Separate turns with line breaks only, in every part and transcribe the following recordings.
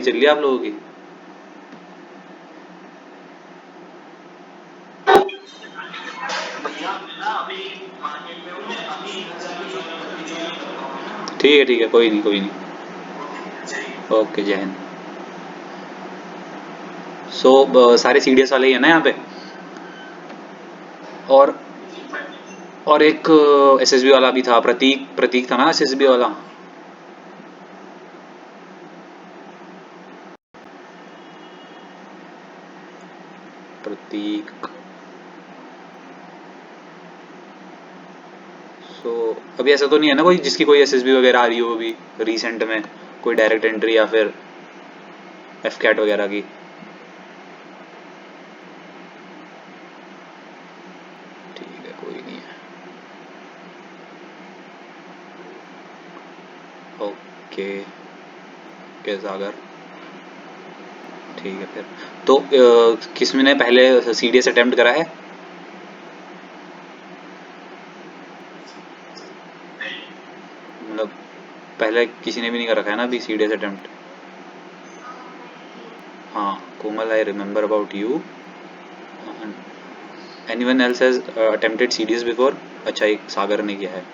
चल रही है आप लोगों की? ठीक है, कोई नहीं कोई नहीं। ओके, जय हिंद। सारे सीडीएस वाले ही है ना यहाँ पे? और और एक एसएसबी वाला भी था, प्रतीक प्रतीक था ना एसएसबी वाला? प्रतीक। सो अभी ऐसा तो नहीं है ना कोई जिसकी कोई एसएसबी वगैरह आ रही हो अभी रिसेंट में, कोई डायरेक्ट एंट्री या फिर एफ कैट वगैरह की? ठीक है, कोई नहीं है। ओके। ओके सागर। ठीक है फिर। तो किसने ने पहले सीडीएस अटेम्प्ट करा है? मतलब पहले किसी ने भी नहीं कर रखा है ना अभी सीडीएस अटेम्प्ट? हाँ, Komal, I remember about you. Anyone else has attempted CDS before? अच्छा, एक सागर ने किया है।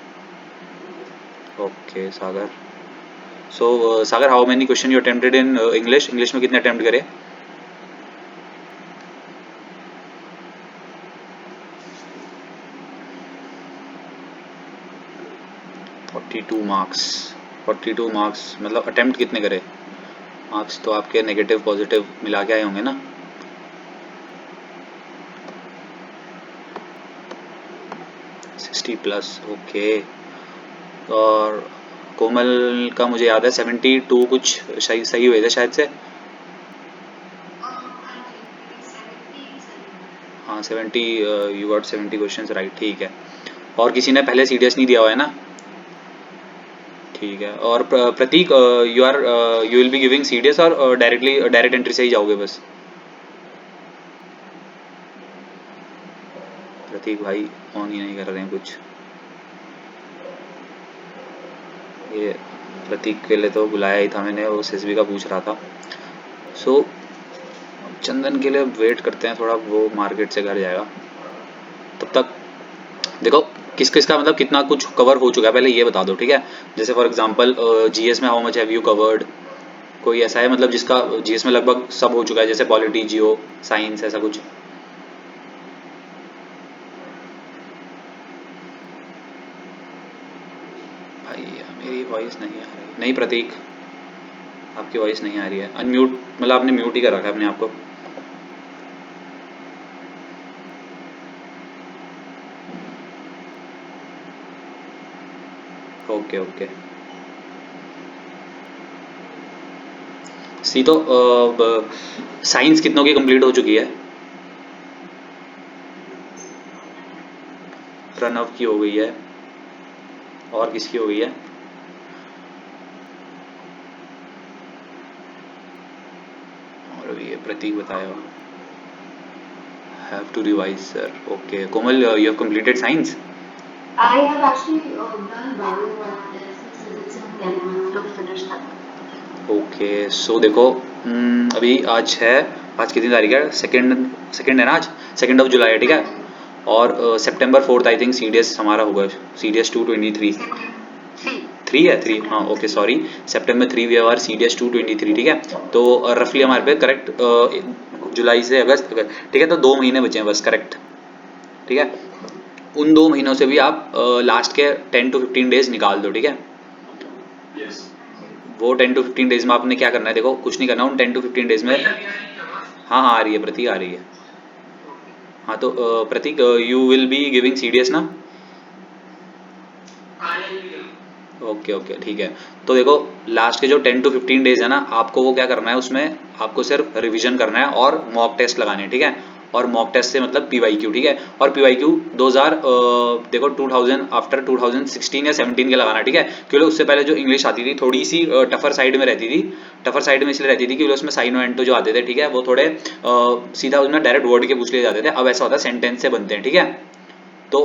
Okay Sagar. Sagar, how many question you attempted in English? English में कितने अटेम्प्ट करे? Forty two marks. 42 मार्क्स मतलब अटेम्प्ट कितने करे? मार्क्स तो आपके नेगेटिव पॉजिटिव मिला के आए होंगे ना? 60+। ओके। और कोमल का मुझे याद है 72 कुछ सही सही हुए थे शायद से। हाँ 70। यू गॉट 70 क्वेश्चंस राइट, ठीक है। और किसी ने पहले सीडीएस नहीं दिया हुआ है ना? ठीक है। और Prateek, you will be giving CDS और डायरेक्टली डायरेक्ट एंट्री से ही जाओगे बस? प्रतीक भाई ऑन ही नहीं कर रहे हैं कुछ। ये प्रतीक के लिए तो बुलाया ही था मैंने, वो एसएसबी का पूछ रहा था। सो चंदन के लिए वेट करते हैं थोड़ा, वो मार्केट से घर जाएगा तब तक। देखो किस किस का मतलब कितना कुछ कवर हो चुका है पहले ये बता दो, ठीक है? जैसे फॉर एग्जांपल जीएस में how much have you covered? कोई ऐसा है मतलब जिसका जीएस में लगभग सब हो चुका है, जैसे पॉलिटी, जियो, साइंस, ऐसा कुछ? भाई मेरी वॉइस नहीं आ रही। नहीं प्रतीक, आपकी वॉइस नहीं आ रही है। अनम्यूट मतलब आपने म्यूट ही कर रखा है अपने आप को। Okay okay. सी तो साइंस कितनों की कंप्लीट हो चुकी है? प्रणव की हो गई है। और किसकी हो गई है? और ये प्रतीक बताया। Have to revise sir. Okay Komal, you have completed science?
I have actually done bio, but since physics and chem to finish that.
Okay so देखो, अभी आज है, आज कितनी तारीख है? सेकेंड, सेकेंड है ना आज? 2 जुलाई है, ठीक है। और September 4 आई थिंक सीडीएस हमारा होगा, सीडीएस 223।
Three.
3 है, 3, हाँ okay sorry. September 3 we are CDS 223, ठीक है। तो रफली हमारे पे करेक्ट जुलाई से अगस्त, ठीक है, तो 2 महीने बचे हैं बस, करेक्ट, ठीक है। उन 2 महीनों से भी आप लास्ट के 10 to 15 डेज निकाल दो, ठीक है। वो 10 to 15 डेज में आपने क्या करना है, देखो कुछ नहीं करना उन 10 to 15 डेज में। हाँ हाँ आ रही है प्रतीक, आ रही है। हाँ तो Prateek, you will be giving CDS ना? ओके ओके ठीक है। तो देखो लास्ट के जो 10 to 15 डेज है ना, आपको वो क्या करना है उसमें, आपको सिर्फ रिवीजन करना है और मॉक टेस्ट लगाने हैं, ठीक है। और मॉक टेस्ट से मतलब पीवाईक्यू, ठीक है। और पीवाईक्यू 2000 देखो 2000 आफ्टर 2016 या 17 के लगाना, ठीक है। क्योंकि उससे पहले जो इंग्लिश आती थी थोड़ी सी टफर साइड में रहती थी। टफर साइड में इसलिए रहती थी क्योंकि उसमें साइन एंड तो जो आते थे, ठीक है, वो थोड़े सीधा उसमें डायरेक्ट वर्ड के पूछ लिए जाते थे। अब ऐसा होता है सेंटेंस से बनते हैं, ठीक है। तो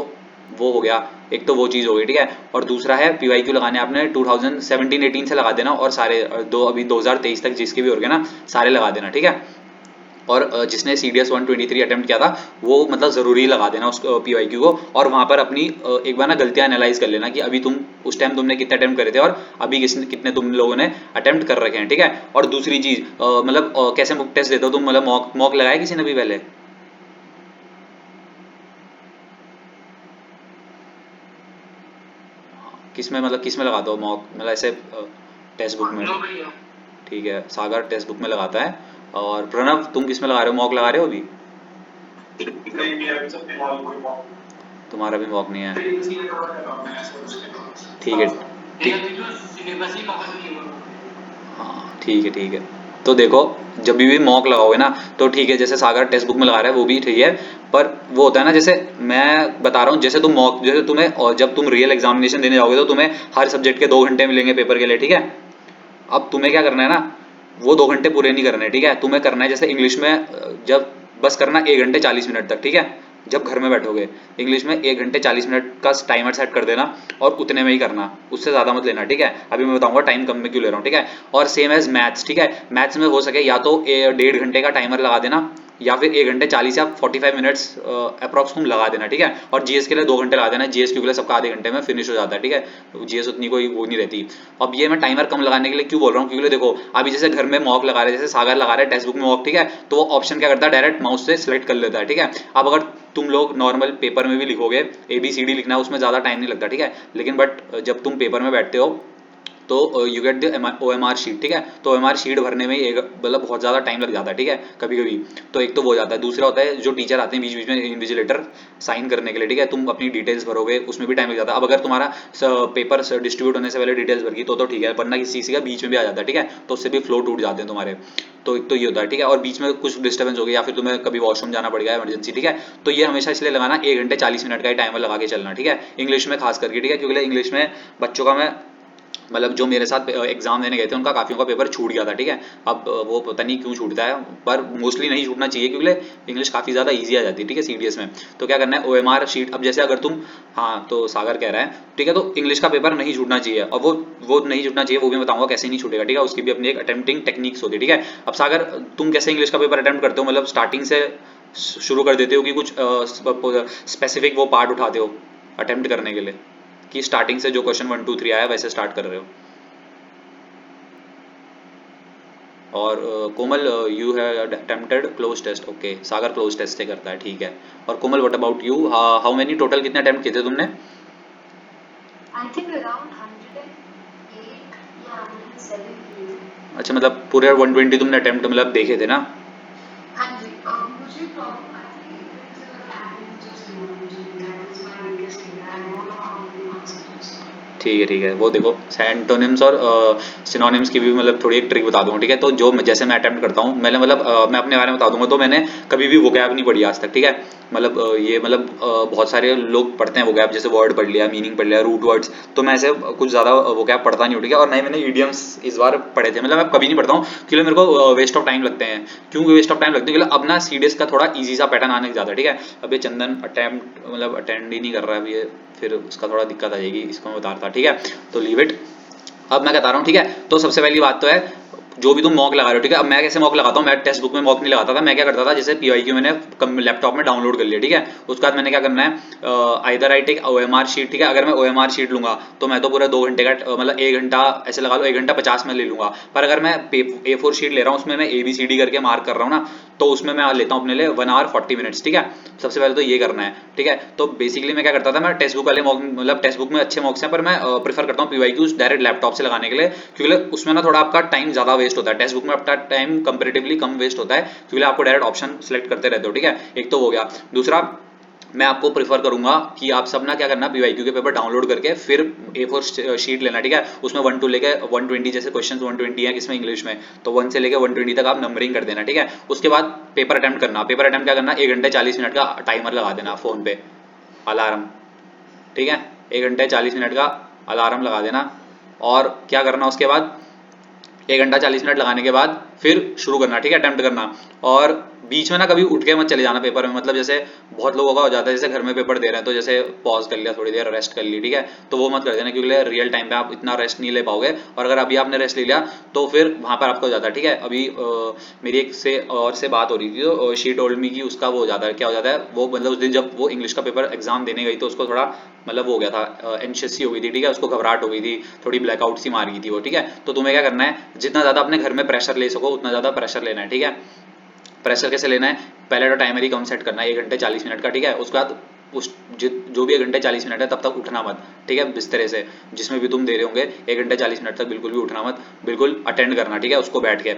वो हो गया, एक तो वो चीज़ हो गई, ठीक है। और दूसरा है PYQ लगाने आपने 2017-18 से लगा देना, और सारे अभी 2023 तक जिसके भी हो गए ना सारे लगा देना, ठीक है। और जिसने CDS 123 अटेम्प्ट किया था वो मतलब ज़रूरी लगा देना उस PYQ को, और वहाँ पर अपनी एक बार ना गलतियाँ एनालाइज कर लेना कि अभी तुम उस टाइम तुमने कितने अटेम्प्ट करे थे और अभी कितने तुम लोगों ने अटेम्प्ट कर रखे हैं, ठीक है। और दूसरी चीज़ मतलब कैसे मॉक टेस्ट देते हो तुम, मतलब मॉक लगाया किसी ने भी पहले? किस में लगाते हो मॉक, मतलब ऐसे टेक्स्ट बुक में? ठीक है, सागर टेक्स्ट बुक में लगाता है। और प्रणव तुम किस में लगा रहे हो, मॉक लगा रहे हो अभी? तुम्हारा भी मॉक नहीं है, ठीक है हाँ ठीक है। तो देखो जब भी मॉक लगाओगे ना तो ठीक है, जैसे सागर टेक्स्ट बुक में लगा रहा है वो भी ठीक है, पर वो होता है ना, जैसे मैं बता रहा हूँ, जैसे तुम मॉक, जैसे तुम्हें, और जब तुम रियल एग्जामिनेशन देने जाओगे तो तुम्हें हर सब्जेक्ट के 2 घंटे मिलेंगे पेपर के लिए, ठीक है। अब तुम्हें क्या करना है ना, वो 2 घंटे पूरे नहीं करने, ठीक है। तुम्हें करना है जैसे इंग्लिश में जब बस करना 1 घंटे 40 मिनट तक, ठीक है। जब घर में बैठोगे इंग्लिश में 1 घंटे 40 मिनट का टाइमर सेट कर देना, और उतने में ही करना, उससे ज़्यादा मत लेना, ठीक है। अभी मैं बताऊंगा टाइम कम में क्यों ले रहा हूँ, ठीक है। और सेम एज मैथ्स, ठीक है। मैथ्स में हो सके या तो 1.5 घंटे का टाइमर लगा देना, या फिर 1 घंटे 40 या 45 मिनट्स अप्रॉक्स तुम लगा देना, ठीक है। और जीएस के लिए 2 घंटे लगा देना, जीएस के लिए सबका आधे घंटे में फिनिश हो जाता है, ठीक है। जीएस उतनी कोई वो नहीं रहती। अब ये मैं टाइमर कम लगाने के लिए क्यों बोल रहा हूँ, क्योंकि देखो अभी जैसे घर में मॉक लगा रहे हैं, जैसे सागर लगा रहे हैं टेक्स्ट बुक में मॉक, ठीक है। तो वो ऑप्शन क्या करता है, डायरेक्ट माउस से सिलेक्ट कर लेता है, ठीक है। अब अगर तुम लोग नॉर्मल पेपर में भी लिखोगे, ABCD लिखना है, उसमें ज़्यादा टाइम नहीं लगता, ठीक है। लेकिन बट जब तुम पेपर में बैठते हो तो you get the OMR sheet, ठीक है। तो OMR शीट भरने में एक मतलब बहुत ज़्यादा टाइम लग जाता है, ठीक है, कभी कभी। तो एक तो वो हो जाता है, दूसरा होता है जो टीचर आते हैं बीच बीच में इन्विजिलेटर साइन करने के लिए, ठीक है। तुम अपनी डिटेल्स भरोगे उसमें भी टाइम लग जाता है। अब अगर तुम्हारा पेपर डिस्ट्रीब्यूट होने से पहले डिटेल्स भर गई तो ठीक है, वरना किसी किसी का बीच में भी आ जाता है, ठीक है। तो उससे भी फ्लो टूट जाते हैं तुम्हारे। तो एक तो ये होता है, ठीक है। और बीच में कुछ डिस्टर्बेंस हो गया या फिर तुम्हें कभी वॉशरूम जाना पड़ गया इमरजेंसी, ठीक है। तो ये हमेशा इसलिए लगाना 1 घंटे 40 मिनट का ही टाइमर लगा के चलना, ठीक है। इंग्लिश में खास करके, ठीक है, क्योंकि इंग्लिश में बच्चों का मैं मतलब जो मेरे साथ एग्जाम देने गए थे उनका काफ़ियों का पेपर छूट गया था, ठीक है। अब वो पता नहीं क्यों छूटता है, पर मोस्टली नहीं छूटना चाहिए क्योंकि इंग्लिश काफ़ी ज़्यादा इजी आ जाती है, ठीक है, CDS में। तो क्या करना है, OMR शीट, अब जैसे अगर तुम, हाँ तो सागर कह रहा है, ठीक है, तो इंग्लिश का पेपर नहीं छूटना चाहिए, और वो नहीं छूटना चाहिए, वो भी मैं बताऊंगा कैसे नहीं छूटेगा, ठीक है। उसकी भी अपनी एक अटेम्प्टिंग टेक्निक्स होती है, ठीक है। अब सागर तुम कैसे इंग्लिश का पेपर अटेम्प्ट करते हो, मतलब स्टार्टिंग से शुरू कर देते हो कि कुछ स्पेसिफिक वो पार्ट उठाते हो अटेम्प्ट करने के लिए, कि स्टार्टिंग से जो क्वेश्चन 1 2 3 आया वैसे स्टार्ट कर रहे हो? और Komal, you have attempted cloze test, okay, Sagar cloze test से करता है, ठीक है। और Komal what about you, how many total कितने अटेम्प्ट किए थे तुमने?
I think around 108 या 107 किए थे।
अच्छा, मतलब पूरे 120 तुमने अटेम्प्ट मतलब देखे थे ना?
हाँ जी, मुझे प्रॉब्लम आई थी
ठीक है, वो देखो एंटोनिम्स और सिनोनिम्स की भी मतलब थोड़ी एक ट्रिक बता दूंगा, ठीक है। तो जो जैसे मैं अटेम्प्ट करता हूँ, मैंने मतलब मैं अपने बारे में बता दूंगा, तो मैंने कभी भी वोकैब नहीं पढ़ी आज तक, ठीक है। मतलब ये मतलब बहुत सारे लोग पढ़ते हैं वोकैब, जैसे वर्ड पढ़ लिया, मीनिंग पढ़ लिया, रूट वर्ड्स, तो मैं ऐसे कुछ ज़्यादा वोकैब पढ़ता नहीं हूँ, ठीक है। और नहीं मैंने ईडियम्स इस बार पढ़े थे, मतलब मैं कभी नहीं पढ़ता हूँ क्योंकि मेरे को वेस्ट ऑफ टाइम लगते हैं। क्यों वेस्ट ऑफ टाइम लगते हैं, क्योंकि अब ना CDS का थोड़ा ईजी सा पैटर्न आने जाता है, ठीक है। अब ये चंदन अटेम्प्ट मतलब अटेंड ही नहीं कर रहा है अभी ये, फिर उसका थोड़ा दिक्कत आ जाएगी, इसको मैं बता रहा था, ठीक है। तो लीव इट, अब मैं बता रहा हूँ, ठीक है। तो सबसे पहली बात तो है जो भी तुम मॉक लगा रहे हो, ठीक है। अब मैं कैसे मॉक लगाता हूँ, मैं टेक्स्ट बुक में मॉक नहीं लगाता था, मैं क्या करता था, जैसे PYQ मैंने लैपटॉप में डाउनलोड कर लिया, ठीक है। उसके बाद मैंने क्या करना है, either I take OMR sheet, ठीक है। अगर मैं OMR शीट लूंगा तो मैं तो पूरा 2 घंटे का मतलब 1 घंटा ऐसे लगा लो, 1 घंटा 50 में ले लूंगा। पर अगर मैं A4 शीट ले रहा हूँ, उसमें मैं ABCD करके मार्क कर रहा हूँ ना, तो उसमें मैं लेता हूँ अपने लिए 1 hour 40 minutes, ठीक है। सबसे पहले तो ये करना है, ठीक है। तो बेसिकली मैं क्या करता था, मैं टेक्स्ट बुक वाले मॉक मतलब टेक्स्ट बुक में अच्छे मॉक्स हैं, पर मैं प्रीफर करता हूँ PYQs डायरेक्ट लैपटॉप से लगाने के लिए, क्योंकि उसमें ना थोड़ा आपका टाइम ज़्यादा वेस्ट होता है। टेक्स्ट बुक में आपका टाइम कंपेरेटिवली कम वेस्ट होता है, क्योंकि आपको डायरेक्ट ऑप्शन सेलेक्ट करते रहते हो, ठीक है। एक तो हो गया। दूसरा, मैं आपको प्रीफर करूंगा कि आप सब ना क्या करना, PYQ के पेपर डाउनलोड करके फिर A4 शीट लेना, ठीक है। उसमें 1 to लेके 120 जैसे क्वेश्चन 120 है किसमें, इंग्लिश में, तो 1 से लेके 120 तक आप नंबरिंग कर देना, ठीक है। उसके बाद पेपर अटेम्प्ट करना, पेपर अटेम्प्ट क्या करना, 1 घंटे 40 मिनट का टाइमर लगा देना फोन पे, अलार्म, ठीक है। 1 घंटे 40 मिनट का अलार्म लगा देना। और क्या करना उसके बाद, 1 घंटा 40 मिनट लगाने के बाद फिर शुरू करना, ठीक है, अटेम्प्ट करना। और बीच में ना कभी उठ के मत चले जाना पेपर में, मतलब जैसे बहुत लोगों का हो जाता है, जैसे घर में पेपर दे रहे हैं तो जैसे पॉज कर लिया, थोड़ी देर रेस्ट कर ली, ठीक है, तो वो मत कर देना, क्योंकि रियल टाइम पे आप इतना रेस्ट नहीं ले पाओगे, और अगर अभी आपने रेस्ट ले लिया तो फिर वहां पर आपको हो जाता है, ठीक है। अभी मेरी एक से और से बात हो रही थी, तो शी टोल्ड मी कि उसका वो हो जाता है, क्या हो जाता है वो, मतलब उस दिन जब वो इंग्लिश का पेपर एग्जाम देने गई तो उसको थोड़ा मतलब वो हो गया था, एंशियस सी हो गई थी, ठीक है, उसको घबराहट हो गई थी, थोड़ी ब्लैकआउट सी मार गई थी वो, ठीक है। तो तुम्हें क्या करना है, जितना ज्यादा अपने घर में प्रेशर ले सको उतना ज्यादा प्रेशर लेना है, ठीक है। प्रेशर कैसे लेना है, पहले तो टाइमर ही कम सेट करना है, 1 घंटे 40 मिनट का, ठीक है। उसके बाद उस जो भी 1 घंटे 40 मिनट है तब तक उठना मत, ठीक है, बिस्तरे से जिसमें भी तुम दे रहे होंगे, 1 घंटे 40 मिनट तक बिल्कुल भी उठना मत, बिल्कुल अटेंड करना, ठीक है, उसको बैठ के।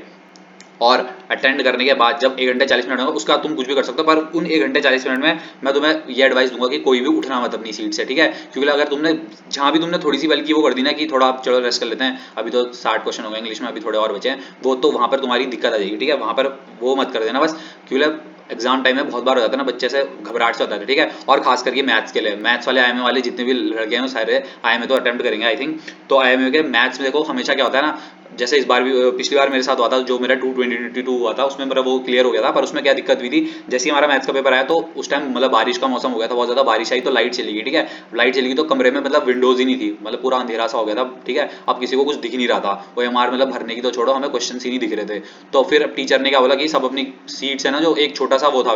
और अटेंड करने के बाद जब 1 घंटे 40 मिनट होगा उसका तुम कुछ भी कर सकते हो, पर उन 1 घंटे 40 मिनट में मैं तुम्हें ये एडवाइस दूंगा कि कोई भी उठना मत अपनी सीट से, ठीक है, क्योंकि अगर तुमने जहां भी तुमने थोड़ी सी बल्कि वो कर दी ना कि थोड़ा आप चलो रेस्ट कर लेते हैं, अभी तो 60 क्वेश्चन हो गए इंग्लिश में, अभी थोड़े और बचे हैं, वो तो वहां पर तुम्हारी दिक्कत आ जाएगी, ठीक है, वहां पर वो मत कर देना बस, क्योंकि एग्जाम टाइम में बहुत बार हो जाता है ना, बच्चे से घबराहट से होता है, ठीक है। और खास करके मैथ्स के लिए, मैथ्स वाले आईएमए वाले जितने भी लड़के हैं वो सारे आईएमए तो अटेम्प्ट करेंगे आई थिंक। तो आईएमए के मैथ्स में देखो हमेशा क्या होता है ना, जैसे इस बार भी पिछली बार मेरे साथ हुआ था, जो मेरा 22022 हुआ था उसमें मेरा वो क्लियर हो गया था, पर उसमें क्या दिक्कत हुई थी, जैसे ही हमारा मैथ्स का पेपर आया तो उस टाइम मतलब बारिश का मौसम हो गया था, बहुत ज्यादा बारिश आई तो लाइट चली गई, ठीक है। लाइट चली गई तो कमरे में मतलब विंडोज ही नहीं थी, मतलब पूरा अंधेरा सा हो गया था, ठीक है, अब किसी को कुछ दिख नहीं रहा था, ओएमआर मतलब भरने की तो छोड़ो, हमें क्वेश्चन ही नहीं दिख रहे थे। तो फिर टीचर ने क्या बोला कि सब अपनी सीट से ना, जो एक छोटा सा वो था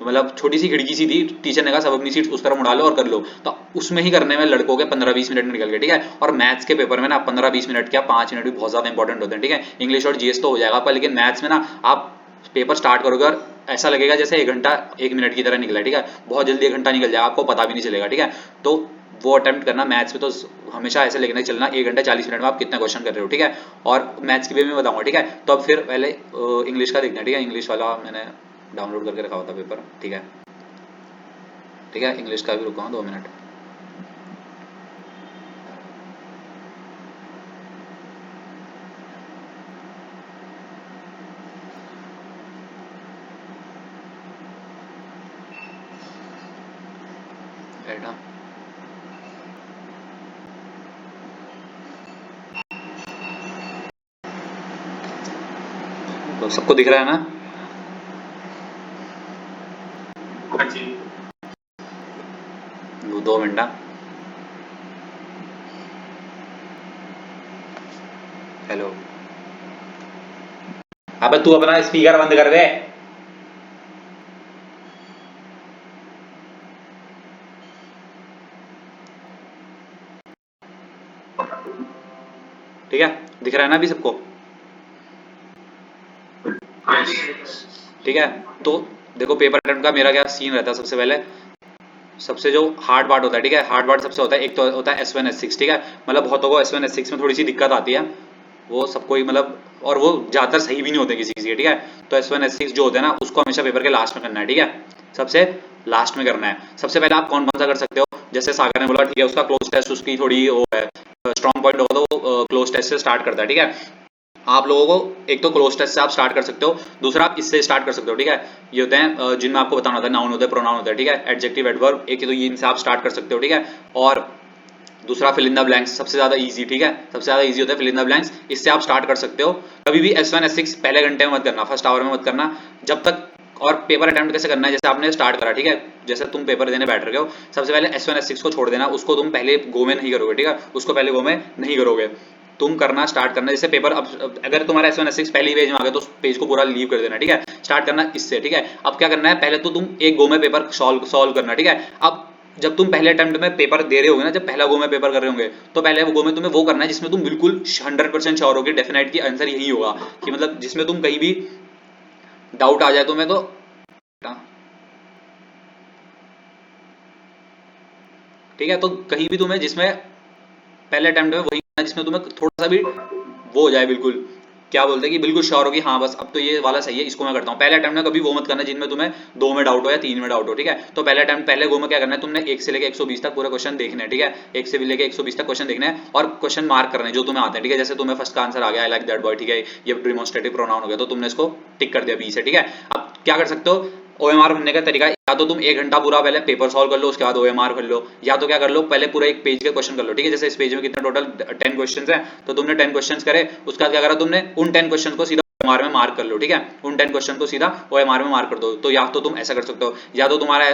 मतलब छोटी सी खिड़की सी थी, टीचर ने कहा सब अपनी सीट उस तरफ उड़ा लो और कर लो, तो उसमें ही करने में लड़कों के 15-20 मिनट निकल गए, ठीक है। और मैथ्स के पेपर में ना 15-20 मिनट क्या 5 मिनट भी बहुत ज्यादा इंपॉर्टेंट होते हैं, ठीक है। इंग्लिश और जीएस तो हो जाएगा, पर लेकिन मैथ्स में ना आप पेपर स्टार्ट करोगे और ऐसा लगेगा जैसे 1 घंटा 1 मिनट की तरह निकला है, ठीक है, बहुत जल्दी 1 घंटा निकल जाएगा, आपको पता भी नहीं चलेगा, ठीक है। तो वो अटेम्प्ट करना मैथ्स में, तो हमेशा ऐसे लेके चलना 1 घंटा 40 मिनट में आप कितने क्वेश्चन कर रहे हो, ठीक है। और मैथ्स की भी मैं बताऊंगा, ठीक है। तो अब फिर पहले इंग्लिश का देखना है, ठीक है, इंग्लिश वाला मैंने डाउनलोड करके रखा हुआ था पेपर, ठीक है, ठीक है, इंग्लिश का भी रुका हूँ 2 मिनट। बैठा तो सबको दिख रहा है ना?
हाँ जी।
2 मिनट ना। हेलो, अबे तू अपना स्पीकर बंद कर दे। ठीक है, दिख रहा है ना अभी सबको?
हाँ जी।
ठीक है, तो देखो पेपर अटेम्प्ट का मेरा क्या सीन रहता है, सबसे पहले सबसे जो हार्ड पार्ट होता है, ठीक है, हार्ड पार्ट सबसे होता है, एक तो होता है S1 S6, ठीक है, मतलब बहुतों को S1 S6 में थोड़ी सी दिक्कत आती है, वो सबको ही मतलब, और वो ज्यादातर सही भी नहीं होते किसी किसी के, ठीक है। तो S1 S6 जो होते हैं ना उसको हमेशा पेपर के लास्ट में करना है, ठीक है, सबसे लास्ट में करना है। सबसे पहले आप कौन कौन सा कर सकते हो, जैसे सागर ने बोला, ठीक है, उसका क्लोज टेस्ट उसकी थोड़ी वो है, स्ट्रॉन्ग पॉइंट होगा तो वो क्लोज टेस्ट से स्टार्ट करता है, ठीक है। आप लोगों को एक तो क्लोज टेस्ट से आप स्टार्ट कर सकते हो, दूसरा आप इससे स्टार्ट कर सकते हो, ठीक है। ये होते हैं जिनमें आपको बताना होता है, नाउन होता है, प्रोनाउन होता है, ठीक है, एडजेक्टिव एडवर्ब, एक तो ये इनसे आप स्टार्ट कर सकते हो, ठीक है। और दूसरा फिल इन द ब्लैंक्स, सबसे ज्यादा इजी, ठीक है, सबसे ज्यादा इजी होता है फिल इन द ब्लैंक्स, इससे आप स्टार्ट कर सकते हो। कभी भी S1 S6 पहले घंटे में मत करना, फर्स्ट आवर में मत करना, जब तक। और पेपर अटेम्प्ट कैसे करना है, जैसे आपने स्टार्ट करा, ठीक है, जैसे तुम पेपर देने बैठ रहे हो, सबसे पहले S1 S6 को छोड़ देना, उसको तुम पहले गो में नहीं करोगे, ठीक है, उसको पहले गो में नहीं करोगे, तुम करना स्टार्ट करना, जैसे पेपर अब अगर तुम्हारा S1 S6 पहली पेज में आ गया तो उस पेज को पूरा लीव कर देना, ठीक है, स्टार्ट करना इससे, ठीक है। अब क्या करना है, पहले तो तुम एक गो में पेपर सॉल्व करना, ठीक है। अब जब तुम पहले अटेम्प्ट में पेपर दे रहे होगे ना, जब पहला गो में पेपर कर रहे होंगे, तो पहले गो में तुम्हें वो करना है जिसमें तुम बिल्कुल 100% श्योर होगे, डेफिनेट की आंसर यही होगा, कि मतलब जिसमें तुम कहीं भी डाउट आ जाए तुम्हें तो, ठीक है, तो कहीं भी तुम्हें जिसमें पहले अटेम्प्ट में वही करना है जिसमें तुम्हें थोड़ा सा भी वो हो जाए, बिल्कुल क्या बोलते हैं कि बिल्कुल श्योर हो कि हाँ बस अब तो ये वाला सही है, इसको मैं करता हूँ। पहले अटेम्प्ट में कभी वो मत करना जिनमें तुम्हें 2 में डाउट हो या 3 में डाउट हो, ठीक है। तो पहले अटेम्प्ट पहले गो में क्या करना है, तुमने 1 से लेके 120 तक पूरे क्वेश्चन देखने हैं, ठीक है, 1 से लेके 120 तक क्वेश्चन देखने हैं और क्वेश्चन मार्क करने हैं जो तुम्हें आते हैं, ठीक है। जैसे तुम्हें फर्स्ट का आंसर आ गया आई लाइक दैट बॉय, ठीक है, ये डिमोन्स्ट्रेटिव प्रोनाउन हो गया, तो तुमने इसको टिक कर दिया बी से, ठीक है। अब क्या कर सकते हो, ओएमआर भरने का तरीका, या तो तुम 1 घंटा पूरा पहले पेपर सॉल्व कर लो, उसके बाद ओएमआर भर लो, या तो क्या कर लो, पहले पूरा एक पेज के क्वेश्चन कर लो, ठीक है। जैसे इस पेज में कितने टोटल 10 क्वेश्चंस हैं, तो तुमने 10 क्वेश्चंस करे, उसके बाद क्या करा तुमने, उन 10 क्वेश्चन को सीधा OMR में मार्क कर लो, ठीक है, उन 10 क्वेश्चन को सीधा OMR में मार्क कर दो। तो या तो तुम ऐसा कर सकते हो, या तो तुम्हारा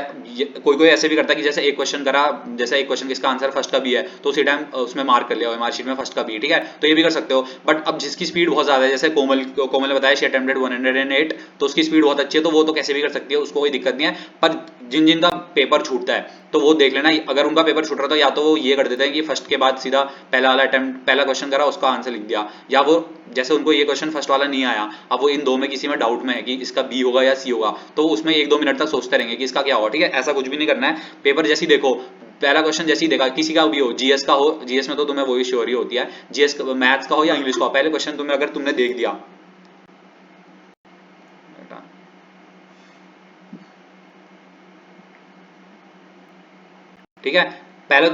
कोई ऐसे भी करता है कि जैसे एक क्वेश्चन करा, जैसे एक क्वेश्चन किसका आंसर फर्स्ट का बी है तो उसी टाइम उसमें मार्क कर लिया OMR शीट में फर्स्ट का बी, ठीक है, तो ये भी कर सकते हो। बट अब जिसकी स्पीड बहुत ज्यादा है, जैसे कोमल ने बताया शी अटेम्प्टेड 108, तो उसकी स्पीड बहुत अच्छी है, तो वो तो कैसे भी कर सकती है, उसको कोई दिक्कत नहीं है। पर जिन जिन का पेपर छूटता है तो वो देख लेना, अगर उनका पेपर छूट रहा तो या तो वो ये कर देते हैं कि फर्स्ट के बाद सीधा पहला वाला अटेम्प्ट, पहला क्वेश्चन करा उसका आंसर लिख दिया, या वो जैसे उनको ये क्वेश्चन फर्स्ट वाला नहीं आया, अब वो इन दो में किसी में डाउट में है कि इसका बी होगा या सी होगा, तो उसमें 1-2 मिनट तक सोचते रहेंगे कि इसका क्या होगा, ठीक है, ऐसा कुछ भी नहीं करना है। पेपर जैसे ही देखो, पहला क्वेश्चन जैसे ही देखा, किसी का भी हो, जीएस का हो, जीएस में तो तुम्हें वही श्योर ही होती है, जीएस मैथ्स का हो या इंग्लिश का हो, पहले क्वेश्चन तुम्हें अगर तुमने देख दिया, ठीक है, पहले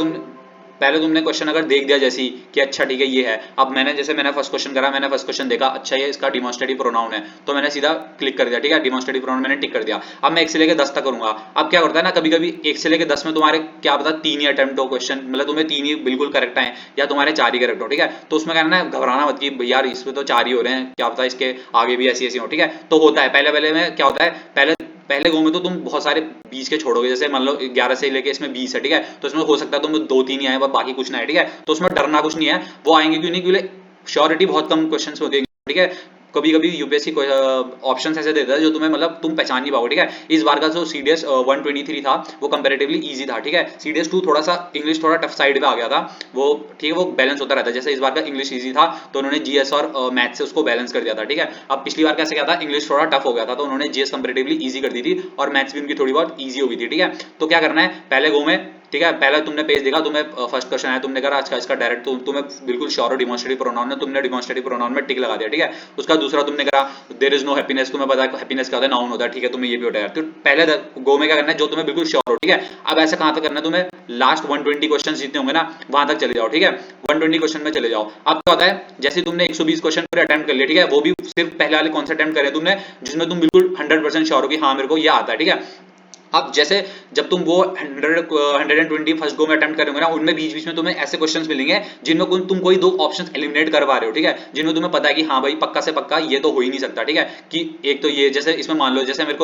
तुमने क्वेश्चन अगर देख दिया जैसी कि अच्छा ठीक है ये है, अब मैंने फर्स्ट क्वेश्चन करा, मैंने फर्स्ट क्वेश्चन देखा, अच्छा ये इसका डिमॉन्स्ट्रेटिव प्रोनाउन है, तो मैंने सीधा क्लिक कर दिया, ठीक है, डिमॉन्स्ट्रेटिव प्रोनाउन मैंने टिक कर दिया। अब मैं 1 से लेकर 10 तक करूंगा। अब क्या करता है ना, कभी कभी 1 से लेकर 10 में तुम्हारे क्या पता 3 ही अटेम्प्ट हो क्वेश्चन, मतलब तुम्हें 3 ही बिल्कुल करेक्ट आए या तुम्हारे 4 ही करेक्ट हो, ठीक है, तो उसमें कहना है घबराना मत कि यार इसमें तो 4 ही हो रहे हैं, क्या पता इसके आगे भी ऐसी ऐसी हो, ठीक है, तो होता है पहले पहले में क्या होता है, पहले गो में तो तुम बहुत सारे 20 के छोड़ोगे, जैसे मान लो 11 से लेके इसमें 20 है, ठीक है, तो इसमें हो सकता है तुम 2-3 ही आए बाकी कुछ ना है, ठीक है, तो उसमें डरना कुछ नहीं है, वो आएंगे क्यों नहीं, क्योंकि श्योरिटी बहुत कम क्वेश्चंस होती है, ठीक है, कभी कभी यूपीएससी ऑप्शंस ऐसे देता है जो तुम्हें मतलब तुम पहचान नहीं पाओगे, ठीक है। इस बार का जो सीडीएस 123 था वो कंपैरेटिवली इजी था, ठीक है, सीडीएस 2 थोड़ा सा इंग्लिश थोड़ा टफ साइड पे आ गया था, वो ठीक है, वो बैलेंस होता रहता है, जैसे इस बार का इंग्लिश इजी था तो उन्होंने जीएस और मैथ से उसको बैलेंस कर दिया था, ठीक है। अब पिछली बार कैसे क्या था, इंग्लिश थोड़ा टफ हो गया था तो उन्होंने जीएस कंपैरेटिवली इजी कर दी थी और मैथ्स भी उनकी थोड़ी बहुत इजी हो गई थी, ठीक है। तो क्या करना है, पहले गो में, ठीक है, पहले तुमने पेज देखा, तुम्हें फर्स्ट क्वेश्चन आया, तुमने कहा आज का इसका डायरेक्ट, तुम्हें बिल्कुल श्योर हो डिमॉन्स्ट्रेटिव प्रोनाउन है, तुमने डिमॉन्स्ट्रेटिव प्रोनाउन में टिक लगा दिया, ठीक है। उसका दूसरा तुमने कहा देयर इज नो हैप्पीनेस, तुम्हें पता है हैप्पीनेस क्या होता है, नाउन होता है, ठीक है, तुम्हें ये भी होता है, तो पहले गो में क्या करना है जो तुम्हें बिल्कुल श्योर हो, ठीक है। अब ऐसा कहां तक करना है, तुम्हें लास्ट 120 क्वेश्चन जितने होंगे ना वहां तक चले जाओ, ठीक है, 120 क्वेश्चन में चले जाओ। अब क्या होता है, जैसे तुमने 120 क्वेश्चन पूरे अटेम्प्ट कर लिए, ठीक है, वो भी सिर्फ पहले वाले कौन से अटेम्प्ट करे तुमने जिसमें तुम बिल्कुल 100% श्योर हो कि हाँ मेरे को ये आता है, ठीक है। अब जैसे जब तुम वो 120 फर्स्ट गो में अटेम्प्ट करोगे ना, उनमें बीच बीच में तुम्हें ऐसे क्वेश्चंस मिलेंगे जिनमें तुम कोई 2 ऑप्शंस एलिमिनेट कर पा रहे हो, ठीक है, जिनमें तुम्हें पता है कि हाँ भाई पक्का से पक्का ये तो हो ही नहीं सकता, ठीक है, कि एक तो ये, जैसे इसमें मान लो जैसे मेरे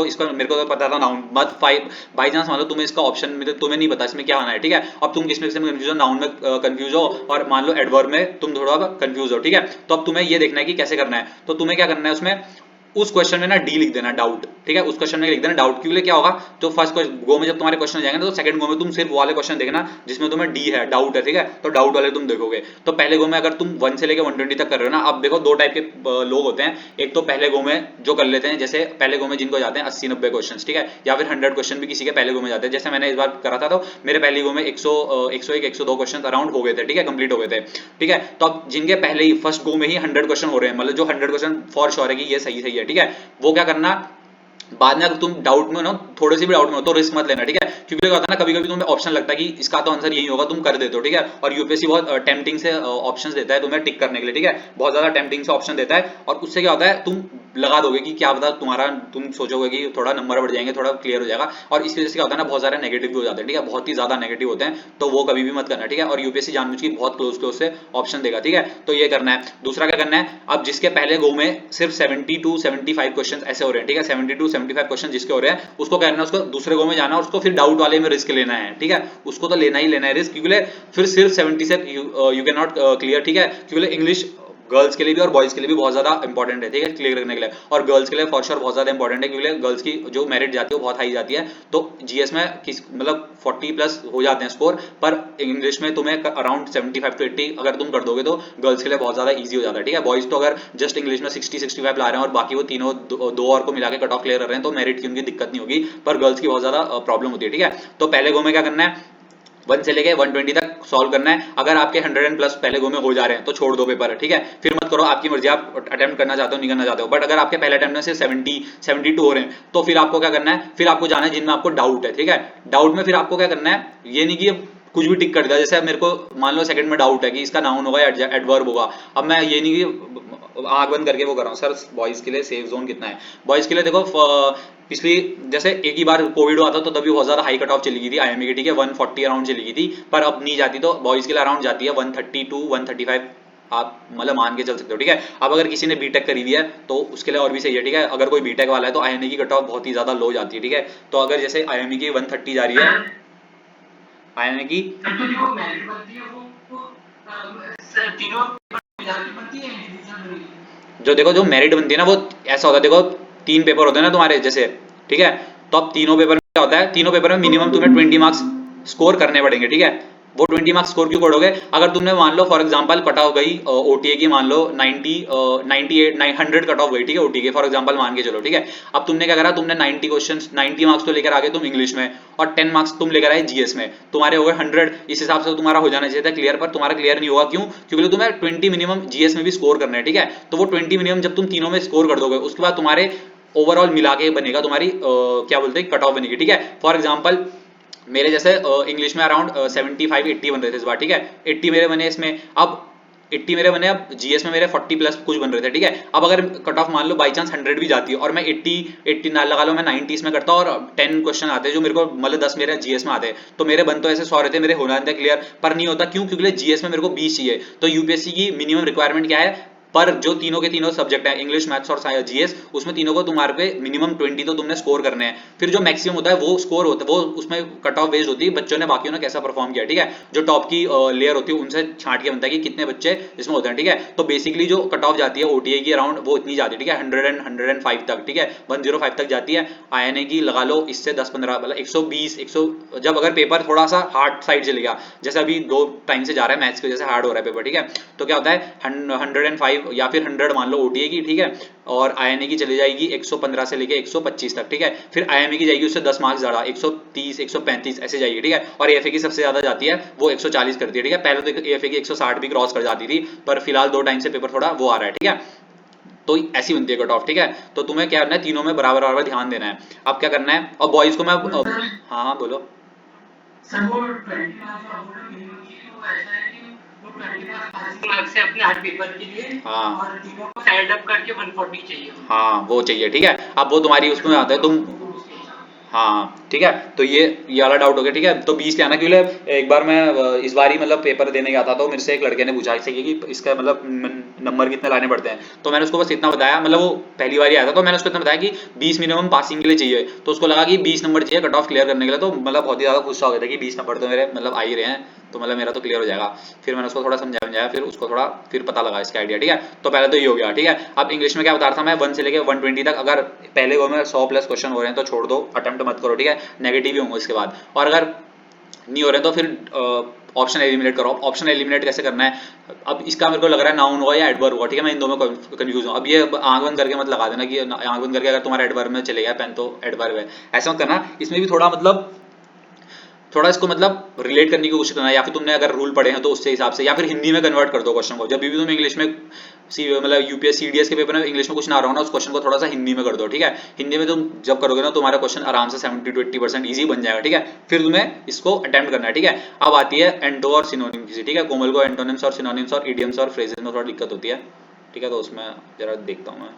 को तो पता था नाउन, बट बाई चांस मान लो तुम्हें इसका ऑप्शन में तुम्हें नहीं पता इसमें क्या आना है, ठीक है, अब तुम किसमें कंफ्यूज हो, नाउन में कंफ्यूज हो और मान लो एडवर्ब में तुम थोड़ा कंफ्यूज हो, ठीक है, तो अब तुम्हें ये देखना है कि कैसे करना है, तो तुम्हें क्या करना है उसमें उस क्वेश्चन में ना डी लिख देना, डाउट, ठीक है, उस क्वेश्चन में लिख देना डाउट, क्योंकि क्या होगा तो फर्स्ट गो में जब तुम्हारे क्वेश्चन जाएंगे ना तो सेकंड गो में तुम सिर्फ वो वाले क्वेश्चन देखना जिसमें तुम्हें डी है, डाउट है, ठीक है, तो डाउट वाले तुम देखोगे। तो पहले गो में अगर तुम 1 से लेकर 120 तक कर रहे हो ना, अब देखो 2 टाइप के लोग होते हैं, एक तो पहले गो में जो कर लेते हैं, जैसे पहले गो में जिनको जाते हैं 80-90 क्वेश्चन, ठीक है, या फिर 100 क्वेश्चन भी किसी के पहले गो में जाते हैं, जैसे मैंने इस बार करा था तो मेरे पहले गो में 101-102 क्वेश्चन अराउंड हो गए थे, ठीक है, कंप्लीट हो गए थे, ठीक है। तो अब जिनके पहले ही फर्स्ट गो में ही 100 क्वेश्चन हो रहे हैं, मतलब जो 100 क्वेश्चन फॉर श्योर है कि ये सही है, ठीक है, वो क्या करना, बाद में अगर तुम डाउट में हो ना, थोड़े से भी डाउट में हो तो रिस्क मत लेना, ठीक है, क्योंकि क्या होता है ना, कभी कभी तुम्हें ऑप्शन लगता है कि इसका तो आंसर यही होगा, तुम कर देते हो, ठीक है, और यूपीएससी बहुत टेम्पटिंग से ऑप्शंस देता है तुम्हें टिक करने के लिए, ठीक है, बहुत ज्यादा टेम्पटिंग से ऑप्शन देता है, और उससे क्या होता है तुम लगा दोगे कि क्या पता तुम्हारा, तुम सोचोगे कि थोड़ा नंबर बढ़ जाएंगे, थोड़ा क्लियर हो जाएगा, और इस वजह से क्या होता है ना, बहुत सारे नेगेटिव भी हो जाते हैं, ठीक है, बहुत ही ज्यादा नेगेटिव होते हैं, तो वो कभी भी मत करना, ठीक है, और यूपीएससी जानबूझ के बहुत क्लोज से ऑप्शन देगा, ठीक है, तो ये करना है। दूसरा क्या करना है, अब जिसके पहले गो में सिर्फ 70-75 क्वेश्चन ऐसे हो रहे हैं, ठीक है, 70-75 क्वेश्चन जिसके हो रहे हैं उसको क्या करना है, उसको दूसरे गो में जाना और उसको फिर डाउट वाले में रिस्क लेना है, ठीक है, उसको तो लेना ही लेना है रिस्क, क्योंकि फिर सिर्फ 70 से यू कैन नॉट क्लियर, ठीक है, क्योंकि इंग्लिश गर्ल्स के लिए भी और बॉयज के लिए भी बहुत ज्यादा इंपॉर्टेंट है, ठीक है, क्लियर करने के लिए, और गर्ल्स के लिए फॉर श्योर बहुत ज्यादा इंपॉर्टेंट है, क्योंकि गर्ल्स की जो मेरिट जाती है वो बहुत हाई जाती है, तो जीएस में मतलब 40+ हो जाते हैं स्कोर, पर इंग्लिश में तुम्हें अराउंड 75-80 अगर तुम कर दोगे तो गर्ल्स के लिए बहुत ज्यादा इजी हो जाता है, ठीक है। बॉयज तो अगर जस्ट इंग्लिश में 60-65 ला रहे हैं और बाकी वो तीनों दो और को मिला के कट ऑफ क्लियर कर रहे हैं तो मेरिट की उनकी दिक्कत नहीं होगी, पर गर्ल्स की बहुत ज्यादा प्रॉब्लम होती है, ठीक है। तो पहले गो में क्या करना है, 1 से लेके 120 तक सॉल्व करना है, अगर आपके 100+ पहले गो में हो जा रहे हैं तो छोड़ दो पेपर, ठीक है, फिर मत करो, आपकी मर्जी, आप अटेम्प्ट करना चाहते हो नहीं करना चाहते हो, बट अगर आपके पहले अटेम्प्ट में से 70-72 हो रहे हैं तो फिर आपको क्या करना है, फिर आपको जाना है जिनमें आपको डाउट है, ठीक है, डाउट में फिर आपको क्या करना है, ये नहीं कि कुछ भी टिक कर दिया, जैसे मेरे को मान लो सेकंड में डाउट है कि इसका नाउन होगा या एडवर्ब होगा, अब मैं ये नहीं कि आंख बंद करके वो कर रहा हूँ, सर बॉयज के लिए सेफ जोन कितना है, बॉयज के लिए देखो पिछली जैसे एक ही बार कोविड हुआ था तो तभी बहुत ज्यादा हाई कट ऑफ चली गई थी आईएमए की, ठीक है, 140 अराउंड चली गई थी, पर अब नहीं जाती, तो बॉयज के लिए अराउंड जाती है 132-135 आप मतलब मान के चल सकते हो, ठीक है। अब अगर किसी ने बीटेक करी हुई है तो उसके लिए और भी सही है, ठीक है। अगर कोई बीटेक वाला है तो आईएमई की कट ऑफ बहुत ही ज्यादा लो जाती है, ठीक है। तो अगर जैसे आईएमई की 130 जा रही है, आईएमई की
सर तो जो मेरिट बनती है वो तीनों पेपर की बनती है इंडिविजुअल?
जो देखो जो मेरिट बनती है ना वो ऐसा होता है, देखो 3 पेपर होते हैं ना तुम्हारे जैसे, ठीक है। तो अब तीनों पेपर में क्या होता है, तीनों पेपर में मिनिमम तुम्हें 20 मार्क्स स्कोर करने पड़ेंगे, ठीक है। वो 20 मार्क्स स्कोर क्यों करोगे, अगर तुमने मान लो फॉर एग्जांपल कट ऑफ गई ओटीए की, मान लो 90 98 100 कट ऑफ गई, ठीक है, ओटीए फॉर एग्जांपल मान के चलो, ठीक है। अब तुमने क्या करा, तुमने 90 क्वेश्चंस 90 मार्क्स तो लेकर आ गए तुम इंग्लिश में, और 10 मार्क्स तुम लेकर आए जीएस में, तुम्हारे हो गए 100। इस हिसाब से तुम्हारा हो जाना चाहिए था क्लियर, पर तुम्हारा क्लियर नहीं होगा, क्यों, क्योंकि तुम्हें 20 मिनिमम जीएस में भी स्कोर करना है, ठीक है। तो वो 20 मिनिमम जब तुम तीनों में स्कोर कर दोगे उसके बाद तुम्हारे ओवरऑल मिला के बनेगा तुम्हारी क्या बोलते हैं कट ऑफ बनेगी, ठीक है। फॉर एग्जांपल मेरे जैसे इंग्लिश में अराउंड 75 80 बन रहे थे इस बार, ठीक है। 80 मेरे बने इसमें, अब 80 मेरे बने, अब जीएस में मेरे 40 प्लस कुछ बन रहे थे, ठीक है। अब अगर कट ऑफ मान लो बाई चांस 100 भी जाती है और मैं 80 ना लगा लो, मैं 90 में करता और 10 क्वेश्चन आते हैं जो मेरे को मतलब 10 मेरे जीएस में आते हैं, तो मेरे बन तो ऐसे 100 रहते, मेरे होना था क्लियर, पर नहीं होता, क्यों, क्योंकि जीएस में मेरे को 20 चाहिए। तो यूपीएससी की मिनिमम रिक्वायरमेंट क्या है, पर जो तीनों के तीनों सब्जेक्ट है इंग्लिश मैथ्स और जीएस, उसमें तीनों को तुम्हारे पे मिनिमम 20 तो तुमने स्कोर करने हैं। फिर जो मैक्सिमम होता है वो स्कोर होता है, वो उसमें कट ऑफ बेस्ड होती है बच्चों ने बाकियों ने कैसा परफॉर्म किया, ठीक है। जो टॉप की लेयर होती है उनसे छांट के बनता है कि कितने बच्चे इसमें होते हैं, ठीक है। तो बेसिकली जो कट ऑफ जाती है ओटीए की अराउंड वो इतनी जाती है, ठीक है, 105 तक, ठीक है, 105 तक जाती है। आईएनए की लगा लो इससे 10-15 मतलब 120 100, जब अगर पेपर थोड़ा सा हार्ड साइड चले गया, जैसे अभी 2 टाइम से जा रहा है मैथ्स की वजह से हार्ड हो रहा है पेपर, ठीक है। तो क्या होता है 105 या फिर 100 मान लो ओटीए की, ठीक है, और आईएनए की चली जाएगी 115 से लेके 125 तक, ठीक है। फिर आईएमए की जाएगी उससे 10 मार्क्स ज्यादा 130 135 ऐसे जाएगी, ठीक है। और एएफए की सबसे ज्यादा जाती है वो 140 करती है, ठीक है। पहले तो एएफए की 160 भी क्रॉस कर जाती थी, पर फिलहाल 2 टाइम से पेपर थोड़ा वो आ रहा है, ठीक है। तो ऐसी बनती है कट ऑफ, ठीक है। तो तुम्हें क्या करना है, तीनों में बराबर बराबर ध्यान देना है। अब क्या करना है, और बॉयज को मैं हाँ हाँ बोलो।
सर वो 20 मार्क्स का अवार्ड मिनिमम की वो ऐसा है कि वो 20 मार्क्स से अपने हर पेपर के लिए,
हाँ
और तीनों को ऐड अप करके 140 चाहिए।
हाँ वो चाहिए, ठीक है। अब वो तुम्हारी उसमें आता है तुम, हाँ ठीक है। तो ये वाला डाउट हो गया, ठीक है। तो 20 ले आना, क्यों ले, एक बार मैं इस बार ही मतलब पेपर देने गया था तो मेरे से एक लड़के ने पूछा इससे कि इसका मतलब नंबर कितने लाने पड़ते हैं, तो मैंने उसको बस इतना बताया, मतलब वो पहली बार ही आया था, तो मैंने उसको इतना बताया कि 20 मिनिमम पासिंग के लिए चाहिए। तो उसको लगा कि 20 नंबर चाहिए कट ऑफ क्लियर करने के लिए, तो मतलब बहुत ही ज्यादा गुस्सा हो गया था कि 20 नंबर तो मेरे मतलब आ ही रहे हैं, तो मतलब मेरा तो क्लियर हो जाएगा। फिर मैंने उसको थोड़ा समझाया, फिर उसको थोड़ा फिर पता लगा इसका आइडिया, ठीक है। तो पहले तो ये हो गया, ठीक है। अब इंग्लिश में क्या बता रहा था मैं, 1 से लेके 120 तक, अगर पहले गो में 100 प्लस क्वेश्चन हो रहे हैं तो छोड़ दो, अटेम्प्ट मत करो, ठीक है, नेगेटिव ही होंगे इसके बाद। और अगर नहीं हो रहे तो फिर ऑप्शन एलिमिनेट करो। ऑप्शन एलिमिनेट कैसे करना है, अब इसका मेरे को लग रहा है नाउन होगा या एडवर्ब होगा, ठीक है। मैं इन दोनों में कंफ्यूज हूँ। अब ये आंख बंद करके मत लगा देना कि आंख बंद करके अगर तुम्हारा एडवर्ब में चले गया पेन तो एडवर्ब है, ऐसा मत करना। इसमें भी थोड़ा मतलब थोड़ा इसको मतलब रिलेट करने की कोशिश करना, या फिर तुमने अगर रूल पढ़े हैं तो उससे हिसाब से, या फिर हिंदी में कन्वर्ट कर दो क्वेश्चन को। जब भी तुम इंग्लिश में मतलब यूपीएससी सीडीएस के पेपर में इंग्लिश में कुछ ना आ रहा हो ना, उस क्वेश्चन को थोड़ा सा हिंदी में कर दो, ठीक है। हिंदी में तुम जब करोगे ना तुम्हारा क्वेश्चन आराम से 70 to 80% ईजी बन जाएगा, ठीक है। फिर तुम्हें इसको अटेम्प्ट करना है, ठीक है। अब आती है एंटो और सिनोनिम्स, ठीक है। कोमल को एंटोनिम्स और सिनोनिम्स और इडियम्स और फ्रेजेस में थोड़ा दिक्कत होती है, ठीक है। तो उसमें जरा देखता हूँ मैं,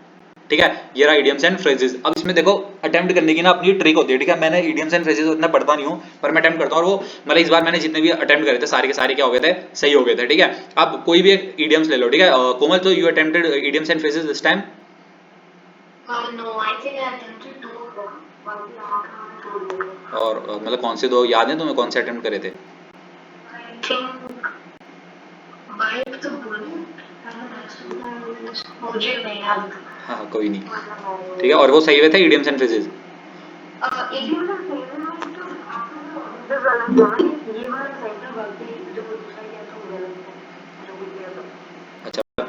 ठीक है। ये रहा इडियम्स एंड फ्रेजेस। अब इसमें देखो अटेम्प्ट करने की ना अपनी ट्रिक होती है, ठीक है। मैंने इडियम्स एंड फ्रेजेस उतना पढ़ता नहीं हूँ, पर मैं अटेम्प्ट करता हूँ, और वो मतलब इस बार मैंने जितने भी अटेम्प्ट करे थे सारे के सारे क्या हो गए थे, सही हो गए थे, ठीक है। अब कोई भी एक इडियम्स ले लो, ठीक है। कोमल, तो you attempted idioms and phrases this time?
No, I think I attempted two of them. One is
और मतलब कौन से दो याद है तुम्हें, कौन से अटेम्प्ट करे थे?
I think बाइक तो बोली, मुझे नहीं याद।
हाँ हाँ कोई नहीं, ठीक है। और वो सही हुए थे इडियम्स एंड फ्रेजेस?
एक मतलब सही ना तो आपको जो गलत हुआ ये वाला सही था, बाकी जो दूसरा किया था वो गलत था, जो भी किया था।
अच्छा
तो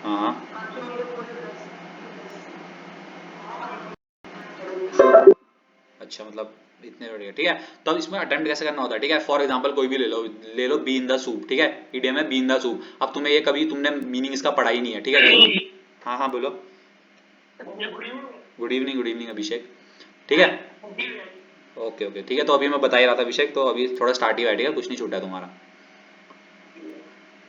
हाँ हाँ
बाकी मेरे पूरे
अच्छा, मतलब इतने बढ़िया, ठीक है। तो अब इसमें अटेम्प्ट कैसे करना होता है, ठीक है। फॉर एग्जांपल कोई भी ले लो बी इन द सूप, ठीक है। इडियम है बी इन द सूप। अब तुम्हें ये कभी तुमने मीनिंग इसका पढ़ा ही नहीं है, ठीक है। हाँ हाँ बोलो। गुड इवनिंग अभिषेक, ठीक है। ओके ओके ठीक है। तो अभी मैं बता ही रहा था अभिषेक, तो अभी थोड़ा स्टार्ट ही हुआ है, ठीक है, कुछ नहीं छूटा है तुम्हारा,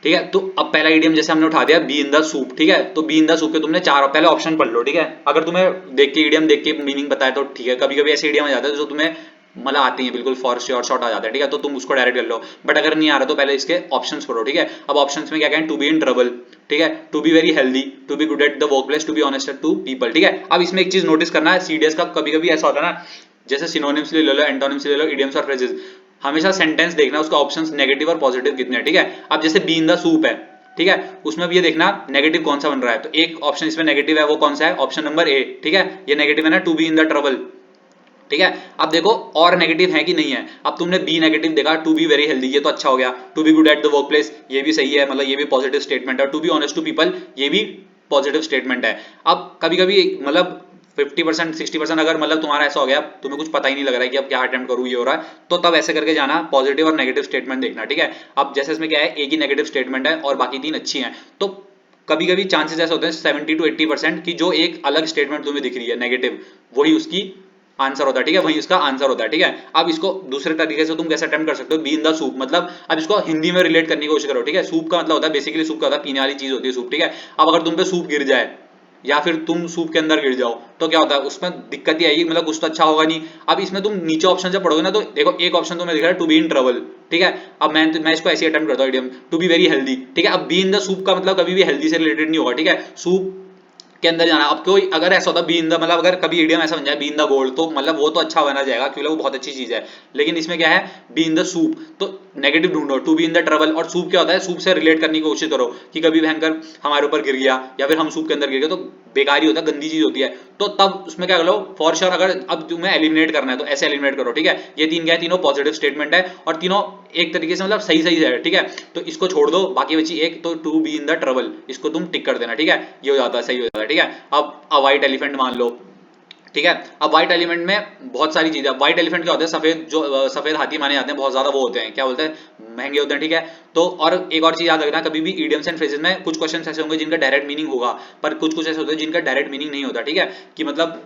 ठीक है। तो अब पहला इडियम जैसे हमने उठा दिया बी इन द सूप, ठीक है। तो बी इन द सूप के तुमने चार पहले ऑप्शन पढ़ लो, ठीक है। अगर तुम्हें देख के इडियम देख के मीनिंग बताए तो ठीक है। कभी कभी ऐसे इडियम आ जाता है जो तुम्हें मतलब आती हैं बिल्कुल फॉर श्योर शॉट आ जाते हैं, ठीक है, तो तुम उसको डायरेक्ट कर लो। बट अगर नहीं आ रहा तो पहले इसके ऑप्शंस पढ़ो, ठीक है। अब ऑप्शंस में क्या कहें, टू बी इन ट्रबल, ठीक है, to be very healthy, to be good at the workplace, to be honest to people, ठीक है। अब इसमें एक चीज नोटिस करना है, सीडीएस का कभी कभी ऐसा होता है ना, जैसे सिनोनिम्स ले लो, एंटोनिम्स ले लो, इडियम्स और फ्रेजेस, हमेशा सेंटेंस देखना उसका ऑप्शंस नेगेटिव और पॉजिटिव कितने हैं, ठीक है। अब जैसे बी इन द सूप है, ठीक है, उसमें भी ये देखना नेगेटिव कौन सा बन रहा है, तो एक ऑप्शन इसमें नेगेटिव है, वो कौन सा है, ऑप्शन नंबर ए, ठीक है, ये नेगेटिव है ना, to be in the trouble, ठीक है। अब देखो और नेगेटिव है कि नहीं है, अब तुमने बी नेगेटिव देखा, टू बी वेरी हेल्दी, ये तो अच्छा हो गया, to be good at the workplace, ये भी सही है, मतलब ये भी पॉजिटिव स्टेटमेंट है, to be honest to people, ये भी पॉजिटिव स्टेटमेंट है। अब कभी कभी मतलब 50% 60% अगर मतलब तुम्हारा ऐसा हो गया, तुम्हें कुछ पता ही नहीं लग रहा है कि अब क्या अटेम्प्ट करूँ, ये हो रहा है, तो तब ऐसे करके जाना, पॉजिटिव और नेगेटिव स्टेटमेंट देखना, ठीक है। अब जैसे इसमें क्या है, एक ही नेगेटिव स्टेटमेंट है और बाकी 3 अच्छी हैं, तो कभी कभी चांसेस ऐसे होते हैं 70 to 80% की जो एक अलग स्टेटमेंट तुम्हें दिख रही है नेगेटिव, वही उसकी आंसर होता है, ठीक है, वही उसका आंसर होता है, ठीक है। अब इसको दूसरे तरीके से तुम कैसे अटेम्प्ट कर सकते हो, बी इन द सूप, मतलब अब इसको हिंदी में रिलेट करने की कोशिश करो, ठीक है। सूप का मतलब होता है बेसिकली, सूप का होता है पीने वाली चीज होती है सूप, ठीक है। अब अगर तुम पे सूप गिर जाए या फिर तुम सूप के अंदर गिर जाओ तो क्या होता है, उसमें दिक्कत ही आएगी, मतलब कुछ तो अच्छा होगा नहीं। अब इसमें तुम नीचे ऑप्शन से पढ़ोगे ना, तो देखो एक ऑप्शन तुम्हें दिख रहा है टू बी इन ट्रबल, ठीक है। अब मैं इसको ऐसे अटेम्प्ट करता हूँ idiom, to be very healthy, ठीक है। अब बी इन द सूप का मतलब कभी भी हेल्दी से रिलेटेड नहीं होगा, ठीक है, सूप के अंदर जाना। अब कोई अगर ऐसा होता बी इन द, मतलब अगर कभी इडियम ऐसा बन जाए बी इन द गोल्ड, तो मतलब वो तो अच्छा बना जाएगा क्योंकि वो बहुत अच्छी चीज है, लेकिन इसमें क्या है, बी इन द सूप, तो नेगेटिव ढूंढो, to be in the trouble, और सूप क्या होता है, सूप से रिलेट करने की कोशिश करो कि कभी भयंकर हमारे ऊपर गिर गया या फिर हम सूप के अंदर गिर गए, तो बेकार ही होता है, गंदी चीज होती है, तो तब उसमें क्या करो, फॉर श्योर अगर अब तुम्हें एलिमिनेट करना है तो ऐसे एलिमिनेट करो, ठीक है। ये तीन क्या है, तीनों पॉजिटिव स्टेटमेंट है और तीनों एक तरीके से मतलब सही सही है, ठीक है, तो इसको छोड़ दो, बाकी बची एक, तो to be in the trouble, इसको तुम टिक कर देना, ठीक है, ये हो जाता है, सही हो जाता है, ठीक है। अब अ व्हाइट एलिफेंट मान लो, ठीक है। अब व्हाइट एलिफेंट में बहुत सारी चीजें, व्हाइट एलिफेंट क्या होते हैं, सफेद जो सफेद हाथी माने जाते हैं, बहुत ज्यादा वो होते हैं, क्या बोलते हैं, महंगे होते हैं, ठीक है। तो और एक और चीज याद रखना, कभी भी इडियम्स एंड फ्रेजेस में कुछ क्वेश्चन ऐसे होंगे जिनका डायरेक्ट मीनिंग होगा, पर कुछ कुछ ऐसे होते हैं जिनका डायरेक्ट मीनिंग नहीं होता, ठीक है, कि मतलब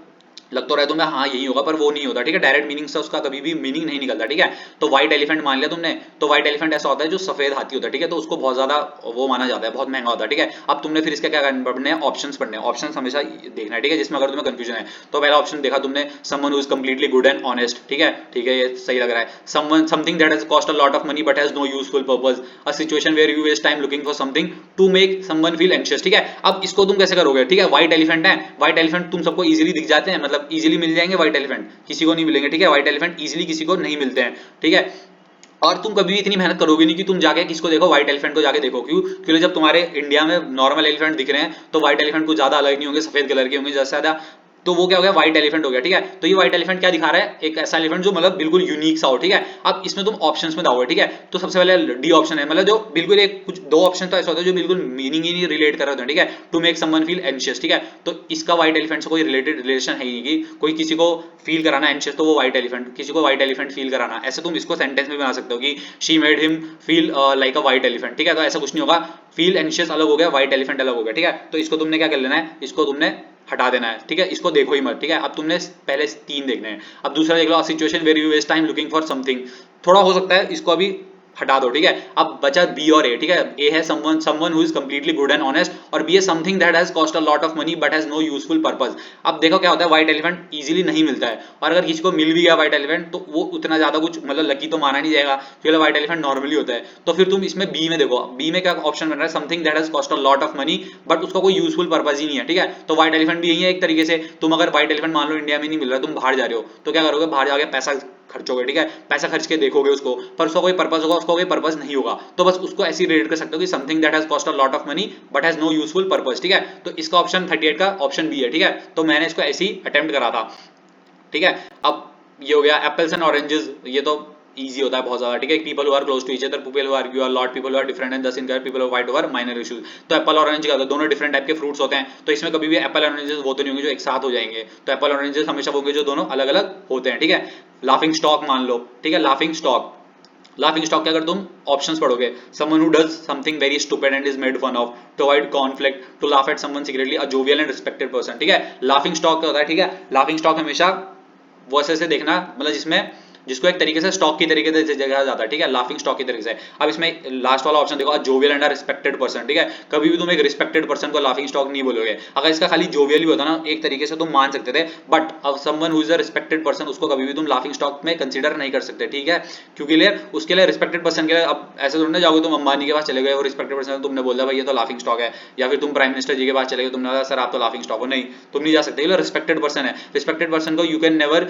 लग तो रहा है तुम्हें हाँ यही होगा पर वो नहीं होता, ठीक है, डायरेक्ट मीनिंग से उसका कभी भी मीनिंग नहीं निकलता, ठीक है। तो व्हाइट एलिफेंट मान लिया तुमने, तो व्हाइट एलिफेंट ऐसा होता है जो सफेद हाथी होता है, ठीक है, तो उसको बहुत ज्यादा वो माना जाता है, बहुत महंगा होता है, ठीक है। अब तुमने फिर इसका क्या पढ़ने हैं, ऑप्शंस पढ़ने हैं, ऑप्शंस हमेशा देखना है, ठीक है, जिसमें अगर तुम्हें कंफ्यूजन है, तो पहला ऑप्शन देखा तुमने, someone who is completely good and honest, ठीक है, ठीक है, ये सही लग रहा है। Someone something that has cost a lot of money but has no useful purpose, a situation where you waste time looking for something to make someone feel anxious, ठीक है। अब इसको तुम कैसे करोगे, ठीक है, व्हाइट एलिफेंट है, व्हाइट एलिफेंट तुम सबको इजीली दिख जाते हैं, मतलब इजीली मिल जाएंगे व्हाइट एलिफेंट, किसी को नहीं मिलेंगे, ठीक है, व्हाइट एलिफेंट इजीली किसी को नहीं मिलते हैं, ठीक है। और तुम कभी भी इतनी मेहनत करोगे नहीं कि तुम जाके किसको देखो, व्हाइट एलिफेंट को जाके देखो, क्योंकि जब तुम्हारे इंडिया में नॉर्मल एलिफेंट दिख रहे हैं तो व्हाइट एलिफेंट कुछ ज्यादा अलग नहीं होंगे, सफेद कलर के होंगे ज्यादा ज्यादा, तो वो क्या हो गया, व्हाइट एलिफेंट हो गया, ठीक है। तो ये व्हाइट एलिफेंट क्या दिखा रहा है, एक ऐसा एलिफेंट जो मतलब बिल्कुल यूनिक सा हो, ठीक है। अब इसमें तुम ऑप्शंस में जाओगे, ठीक है, तो सबसे पहले डी ऑप्शन है, मतलब जो बिल्कुल एक कुछ दो ऑप्शन तो ऐसा होता है जो बिल्कुल मीनिंग ही नहीं रिलेट कर रहे होते हैं, ठीक है, to make someone feel anxious, ठीक है, तो इसका व्हाइट एलिफेंट से कोई रिलेशन है ही नहीं, कि कोई किसी को फील कराना एंशियस तो वो व्हाइट एलिफेंट, किसी को व्हाइट एलिफेंट फील कराना, ऐसे तुम इसको सेंटेंस में बना सकते हो कि she made him feel like a white elephant, ठीक है, तो ऐसा कुछ नहीं होगा, फील एंशियस अलग हो गया, व्हाइट एलिफेंट अलग हो गया, ठीक है। तो इसको तुमने क्या कर लेना है, इसको तुमने हटा देना है, ठीक है, इसको देखो ही मत, ठीक है। अब तुमने पहले 3 देखने हैं, अब दूसरा देख लो, situation where you waste time looking for something, थोड़ा हो सकता है इसको अभी हटा दो, ठीक है। अब बचा बी और ए, ठीक है, ए है someone who is completely good and honest, और बी है something that has cost a lot of money but has no useful purpose. अब देखो क्या होता है, व्हाइट एलिफेंट इजीली नहीं मिलता है, और अगर किसी को मिल भी गया व्हाइट एलिफेंट तो वो उतना ज्यादा कुछ मतलब लकी तो माना नहीं जाएगा, क्योंकि व्हाइट एलिफेंट नॉर्मली होता है। तो फिर तुम इसमें बी में देखो, बी में क्या ऑप्शन बन रहा है, something that has cost a lot of money but उसका कोई यूजफुल पर्पस ही नहीं है, ठीक है। तो व्हाइट एलिफेंट भी यही है एक तरीके से, तुम अगर व्हाइट एलिफेंट मान लो इंडिया में नहीं मिल रहा, तुम बाहर जा रहे हो, तो क्या करोगे, बाहर जाके पैसा खर्चोगे, ठीक है, पैसा खर्च के देखोगे उसको, पर उसका कोई पर्पस होगा, उसका कोई पर्पस नहीं होगा, तो बस उसको ऐसे रिलेट कर सकते हो कि something that has cost a lot of money but has no useful purpose, ठीक है। तो इसका ऑप्शन 38 का ऑप्शन बी है, ठीक है, तो मैंने इसको ऐसे ही अटेम्प्ट करा था, ठीक है। अब ये हो गया एप्पल्स एंड ऑरेंजेस, ये तो इजी होता है बहुत ज्यादा, ठीक है, people who are close to each other, people who argue a lot, people who are different and thus in colour, people who fight over minor issues. तो एप्पल और ऑरेंज क्या होता है, दोनों डिफरेंट टाइप के फ्रूट्स होते हैं, तो इसमें कभी भी एप्पल और ऑरेंजेस वो तो नहीं होंगे जो एक साथ हो जाएंगे, तो एप्पल और ऑरेंजेस हमेशा होंगे जो दोनों अलग अलग होते हैं, ठीक है। लाफिंग स्टॉक मान लो, ठीक है, लाफिंग स्टॉक, लाफिंग स्टॉक के अगर तुम ऑप्शंस पढ़ोगे, someone who does something very stupid and is made fun of, to avoid conflict, to laugh at someone secretly, a jovial and respected person, ठीक है। Laughing stock क्या होता है, ठीक है, लाफिंग स्टॉक हमेशा वैसे से देखना, मतलब जिसमें जिसको एक तरीके से स्टॉक की तरीके से जगह जाता है, ठीक है, लाफिंग स्टॉक की तरीके से। अब इसमें लास्ट वाला ऑप्शन देखो, जोवियल एंड रिस्पेक्टेड पर्सन, ठीक है, कभी भी तुम एक रिस्पेक्टेड पर्सन को लाफिंग स्टॉक नहीं बोलोगे। अगर इसका खाली जोवियल भी होता ना, एक तरीके से तुम मान सकते थे, बट अब someone who is a respected person उसको कभी भी तुम लाफिंग स्टॉक में कंसीडर नहीं कर सकते, ठीक है, क्योंकि लिए उसके लिए रिस्पेक्टेड पर्सन के लिए अब ऐसे थोड़ी ना जाओगे तुम अंबानी के पास चले गए और रिस्पेक्टेड पर्सन तुमने बोल दिया भाई ये तो लाफिंग स्टॉक है, या फिर तुम प्राइम मिनिस्टर जी के पास चले गए, तुमने कहा सर आप तो लाफिंग स्टॉक हो, नहीं तुम नहीं जा सकते, ये रिस्पेक्टेड पर्सन है। रिस्पेक्टेड पर्सन को you can never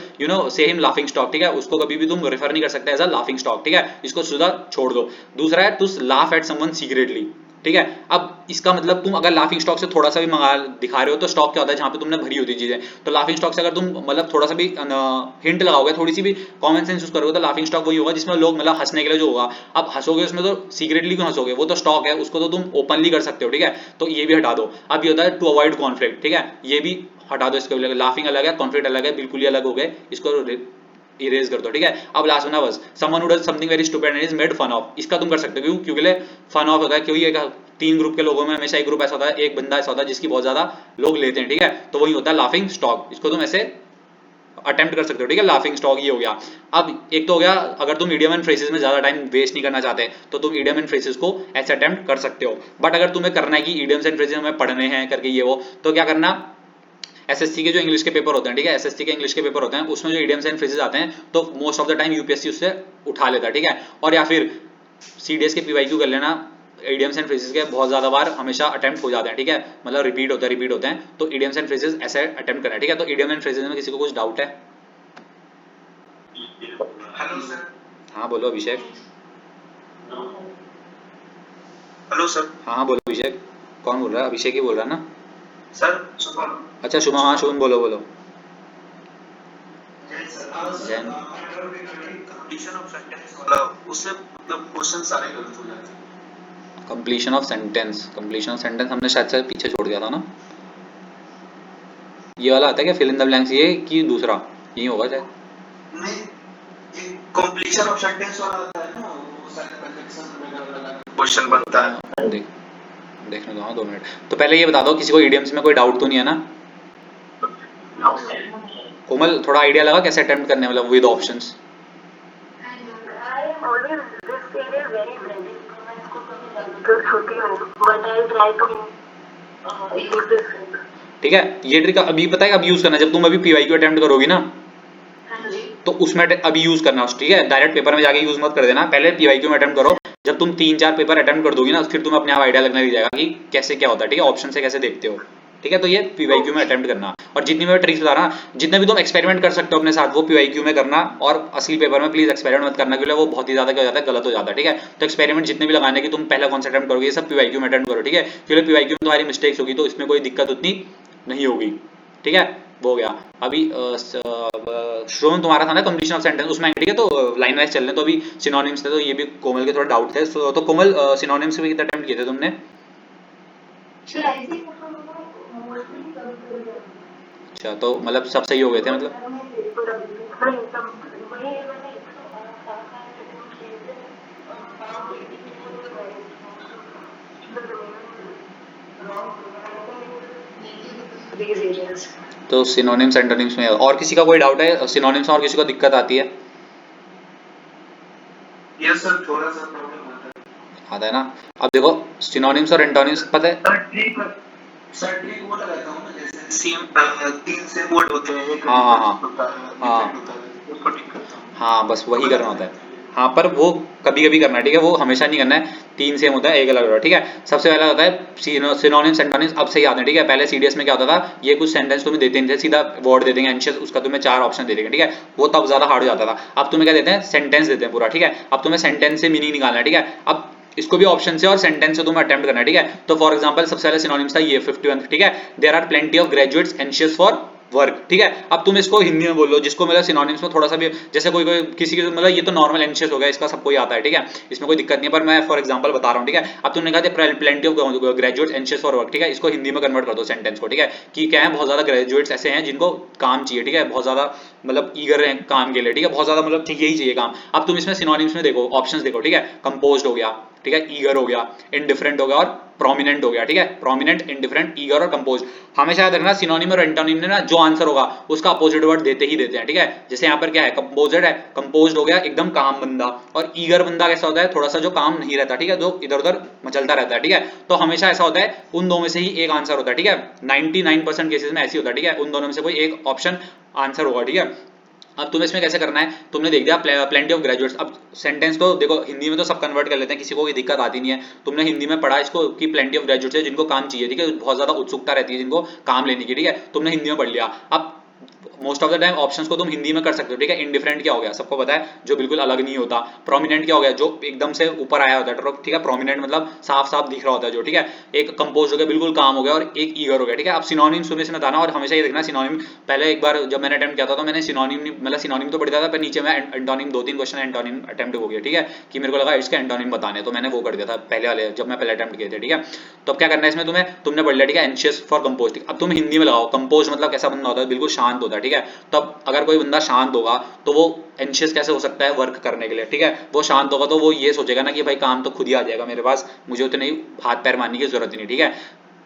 say him laughing stock, ठीक है, उसको कभी भी तुम रेफर नहीं कर सकते एज अ लाफिंग स्टॉक, ठीक है, इसको सीधा छोड़ दो। दूसरा है to laugh at someone secretly, ठीक है। अब इसका मतलब तुम अगर लाफिंग स्टॉक से थोड़ा सा भी मंगा दिखा रहे हो तो स्टॉक क्या होता है, जहां पे तुमने भरी होती चीजें, तो लाफिंग स्टॉक से अगर तुम मतलब थोड़ा सा भी हिंट लगाओगे, थोड़ी सी भी कॉमन सेंस यूज करोगे, तो लाफिंग स्टॉक वही होगा जिसमें लोग मतलब हंसने के लिए जो होगा। अब हंसोगे उसमें तो सीक्रेटली क्यों हंसोगे, वो तो स्टॉक है, उसको तो तुम ओपनली कर सकते हो, ठीक है, तो ये भी हटा दो। अब ये होता है टू अवॉइड कॉन्फ्लिक्ट, ठीक है, ये भी हटा दो, इसके लाफिंग अलग है, कॉन्फ्लिक्ट अलग है, बिल्कुल ही अलग हो गए, इसको इरेज कर दो, ठीक है। अब लास्ट वन बस someone who does something very stupid and is made fun of, इसका तुम कर सकते हो, क्यों, क्योंकि ले फन ऑफ होता है, क्योंकि एक तीन ग्रुप के लोगों में हमेशा एक ग्रुप ऐसा होता है, एक बंदा ऐसा होता है जिसकी बहुत ज्यादा लोग लेते हैं, ठीक है, तो वही होता है लाफिंग स्टॉक, इसको तुम ऐसे अटेम्प्ट कर सकते हो, ठीक है, लाफिंग स्टॉक ये हो गया। अब एक तो हो गया अगर तुम इडियम एंड फ्रेजेस में ज्यादा टाइम वेस्ट नहीं करना चाहते तो तुम इडियम एंड फ्रेजेस को ऐसे अटेम्प्ट कर सकते हो, बट अगर तुम्हें करना है कि इडियम्स एंड फ्रेजेस हमें पढ़ने हैं करके ये वो, तो क्या करना, एसएससी के जो इंग्लिश के पेपर होते हैं, ठीक है, एसएससी के इंग्लिश के पेपर होते हैं, उसमें जो इडियम्स एंड फ्रेजेस आते हैं तो most of the time UPSC उससे उठा लेता है, ठीक है, और या फिर सीडीएस के पीवाईक्यू कर लेना, इडियम्स एंड फ्रेजेस के बहुत ज्यादा बार हमेशा अटेम्प्ट हो जाते हैं, ठीक है, मतलब रिपीट होते हैं, तो इडियम्स एंड फ्रेजेस ऐसे अटेम्प्ट करना है, ठीक है। तो इडियम एंड फ्रेजेस में किसी को कुछ डाउट है?
Hello sir.
हाँ बोलो अभिषेक।
Hello sir.
हाँ बोलो अभिषेक, कौन बोल रहा है? अभिषेक ही बोल रहा है ना?
सर शुभम।
अच्छा शुभम, हाँ शुभम बोलो बोलो। जैन
कंप्लीशन ऑफ सेंटेंस वाला उससे मतलब क्वेश्चन सारे गलत हो जाते हैं।
कंप्लीशन ऑफ सेंटेंस हमने शायद से पीछे छोड़ दिया था ना, ये वाला आता है क्या फिल इन द ब्लैंक्स, ये कि दूसरा यही होगा शायद?
नहीं, ये कंप्लीशन ऑफ सेंटेंस वाला आता है ना, वो सारे कंडीशन में क्वेश्चन बनता है।
देखने दो, हाँ 2 मिनट। तो पहले ये बता दो किसी को इडियम्स में कोई डाउट तो नहीं है ना? कोमल थोड़ा आइडिया लगा कैसे अटेम्प्ट करने, मतलब with options?
I am always this area very ready. मैं इसको कभी जानकर छोटी हूँ, but I try to use this trick.
ठीक है, ये ट्रिक अभी पता है, अभी यूज करना जब तुम अभी पीवाईक्यू अटेम्प्ट करोगी ना,
हाँ जी।
तो उसमें अभी यूज करना, ठीक है, डायरेक्ट पेपर में जाके यूज मत कर देना, पहले पीवाईक्यू में अटेम्प्ट करो। जब तुम 3-4 पेपर अटेम्प्ट कर दोगी ना, फिर तुम्हें अपने आप आइडिया लगने लग जाएगा कि कैसे क्या होता है, ठीक है, ऑप्शन से कैसे देखते हो, ठीक है। तो ये पीवाईक्यू में अटेम्प्ट करना, और जितनी मैं ट्रिक्स बता रहा हूं, जितने भी तुम एक्सपेरिमेंट कर सकते हो अपने साथ, वो पीवाईक्यू में करना, और असली पेपर में प्लीज एक्सपेरिमेंट मत करना, क्योंकि वो बहुत ही ज्यादा क्या हो जाता है, गलत हो जाता है, ठीक है। तो एक्सपेरिमेंट जितने भी लगाने की तुम पहला कौन सा अटेम्प्ट करोगे, ये सब पीवाईक्यू में अटेम्प्ट करो, ठीक है, क्योंकि पीवाईक्यू में तुम्हारी मिस्टेक्स होगी तो इसमें कोई दिक्कत उतनी नहीं होगी, ठीक है। वो हो गया। अभी श्रोन तुम्हारा था ना कंप्लीशन ऑफ सेंटेंस, उसमें ठीक है, तो लाइन वाइज चल रहे, तो अभी सिनोनिम्स थे, तो ये भी कोमल के थोड़ा डाउट थे, तो कोमल सिनोनिम्स भी कितने अटेम्प्ट किए थे तुमने? अच्छा, तो मतलब सब सही हो गए थे मतलब? तो सिनोनिम्स एंटोनिम्स में और किसी का कोई डाउट है सिनोनिम्स में, और किसी को दिक्कत आती है?
यस सर, थोड़ा सा प्रॉब्लम
आता है ना। अब देखो सिनोनिम्स और एंटोनिम्स पता है,
सर ट्रिक वो लगाता हूं ना, जैसे सेम 3 सेम वर्ड होते हैं, एक
हाँ हाँ
होता है,
हाँ
डिफरेंट होता है, उसको टिक करता हूं।
हाँ, बस वही करना होता है। हाँ, पर वो कभी कभी करना है, ठीक है, वो हमेशा नहीं करना है। 3 सेम होता है, एक अलग होता है, ठीक है। सबसे पहला होता है सिनोनिम्स एंटोनिम्स, अब सही आते हैं, ठीक है। पहले सीडीएस में क्या होता था, ये कुछ सेंटेंस तुम्हें देते नहीं थे, सीधा वर्ड दे देंगे एंशियस, उसका तुम्हें 4 ऑप्शन दे देंगे, ठीक है, वो तब ज्यादा हार्ड हो जाता था। अब तुम्हें क्या देते हैं, सेंटेंस देते हैं पूरा, ठीक है। अब तुम्हें सेंटेंस से मीनिंग निकालना है, ठीक है। अब इसको भी ऑप्शन से और सेंटेंस से तुम्हें अटेम्प्ट करना है, ठीक है। तो फॉर एग्जांपल सबसे पहले सिनोनिम्स था ये 51, ठीक है, there are plenty of graduates anxious for work, ठीक है। अब तुम इसको हिंदी में बोलो, जिसको मतलब सिनोनिम्स में थोड़ा सा भी, जैसे कोई कोई किसी की मतलब ये तो नॉर्मल एंशियस हो गया, इसका सबको ही आता है, ठीक है, इसमें कोई दिक्कत नहीं है, पर मैं फॉर एग्जांपल बता रहा हूं, ठीक है। अब तुमने कहा plenty of graduates anxious for work, ठीक है, इसको हिंदी में कन्वर्ट कर दो सेंटेंस को, ठीक है, कि क्या है, बहुत ज्यादा ग्रेजुएट्स ऐसे हैं जिनको काम चाहिए, ठीक है, बहुत ज्यादा मतलब ईगर है काम के लिए, ठीक है, बहुत ज्यादा मतलब यही चाहिए काम। अब तुम इसमें सिनोनिम्स में देखो, ऑप्शंस देखो, ठीक है, कंपोज्ड हो गया, ठीक है, ईगर हो गया, इनडिफरेंट हो गया, और प्रोमिनेंट हो गया, ठीक है, प्रोमिनेंट, इंडिफरेंट, ईगर और कंपोज। हमेशा याद रखना सिनोनिम और एंटोनिम में ना जो आंसर होगा उसका अपोजिट वर्ड देते ही देते हैं, ठीक है। जैसे यहाँ पर क्या है, कंपोजिट है, कंपोज्ड हो गया एकदम काम बंदा, और ईगर बंदा कैसा होता है, थोड़ा सा जो काम नहीं रहता, ठीक है, जो इधर उधर मचलता रहता है, ठीक है। तो हमेशा ऐसा होता है उन दो में से ही एक आंसर होता है, ठीक है, 99% केसेस में ऐसी होता है, ठीक है, उन दोनों में से कोई एक ऑप्शन आंसर होगा, ठीक है। अब तुम्हें इसमें कैसे करना है, तुमने देख दिया प्लेंटी ऑफ ग्रेजुएट्स। अब सेंटेंस तो देखो हिंदी में तो सब कन्वर्ट कर लेते हैं, किसी को कोई दिक्कत आती नहीं है। तुमने हिंदी में पढ़ा इसको कि प्लेंटी ऑफ ग्रेजुएट्स है जिनको काम चाहिए, ठीक है, बहुत ज्यादा उत्सुकता रहती है जिनको काम लेने की, ठीक है, तुमने हिंदी में पढ़ लिया। अब most of the time options को तुम हिंदी में कर सकते हो, ठीक है। इंडिफरेंट क्या हो गया, सबको पता है, जो बिल्कुल अलग नहीं होता। प्रोमिनेंट क्या हो गया, जो एकदम से ऊपर आया होता है, ठीक है, प्रोमिनेंट मतलब साफ साफ दिख रहा होता है जो, ठीक है। एक कंपोज हो गया, बिल्कुल काम हो गया, और एक ईगर हो गया, ठीक है। अब सिनोनिम्स में से बताना, और हमेशा ये देखना सिनोनिम, पहले एक बार जब मैंने अटेम्प्ट किया था तो मैंने सिनोनिम मतलब सिनोनिम तो पढ़ता था, पर नीचे में एंटोनिम 2-3 क्वेश्चन एंटोनिम अटेम्प्ट हो गया, ठीक है, कि मेरे को लगा इसके एंटोनिम बताने, तो मैंने वो कर दिया था पहले वाले, जब मैं पहले अटेम्प्ट किए थे, ठीक है। तो अब क्या करना है इसमें तुम्हें, तुमने पढ़ लिया, ठीक है, एंशियस फॉर कंपोज। अब तुम हिंदी में लगाओ, कंपोज मतलब कैसा बंदा होता है, बिल्कुल शांत होता है, ठीक है। तो अब अगर कोई बंदा शांत होगा तो वो एंशियस कैसे हो सकता है वर्क करने के लिए, ठीक है। वो शांत होगा तो वो ये सोचेगा ना कि भाई काम तो खुद ही आ जाएगा मेरे पास, मुझे उतने हाथ पैर मारने की जरूरत ही नहीं, ठीक है।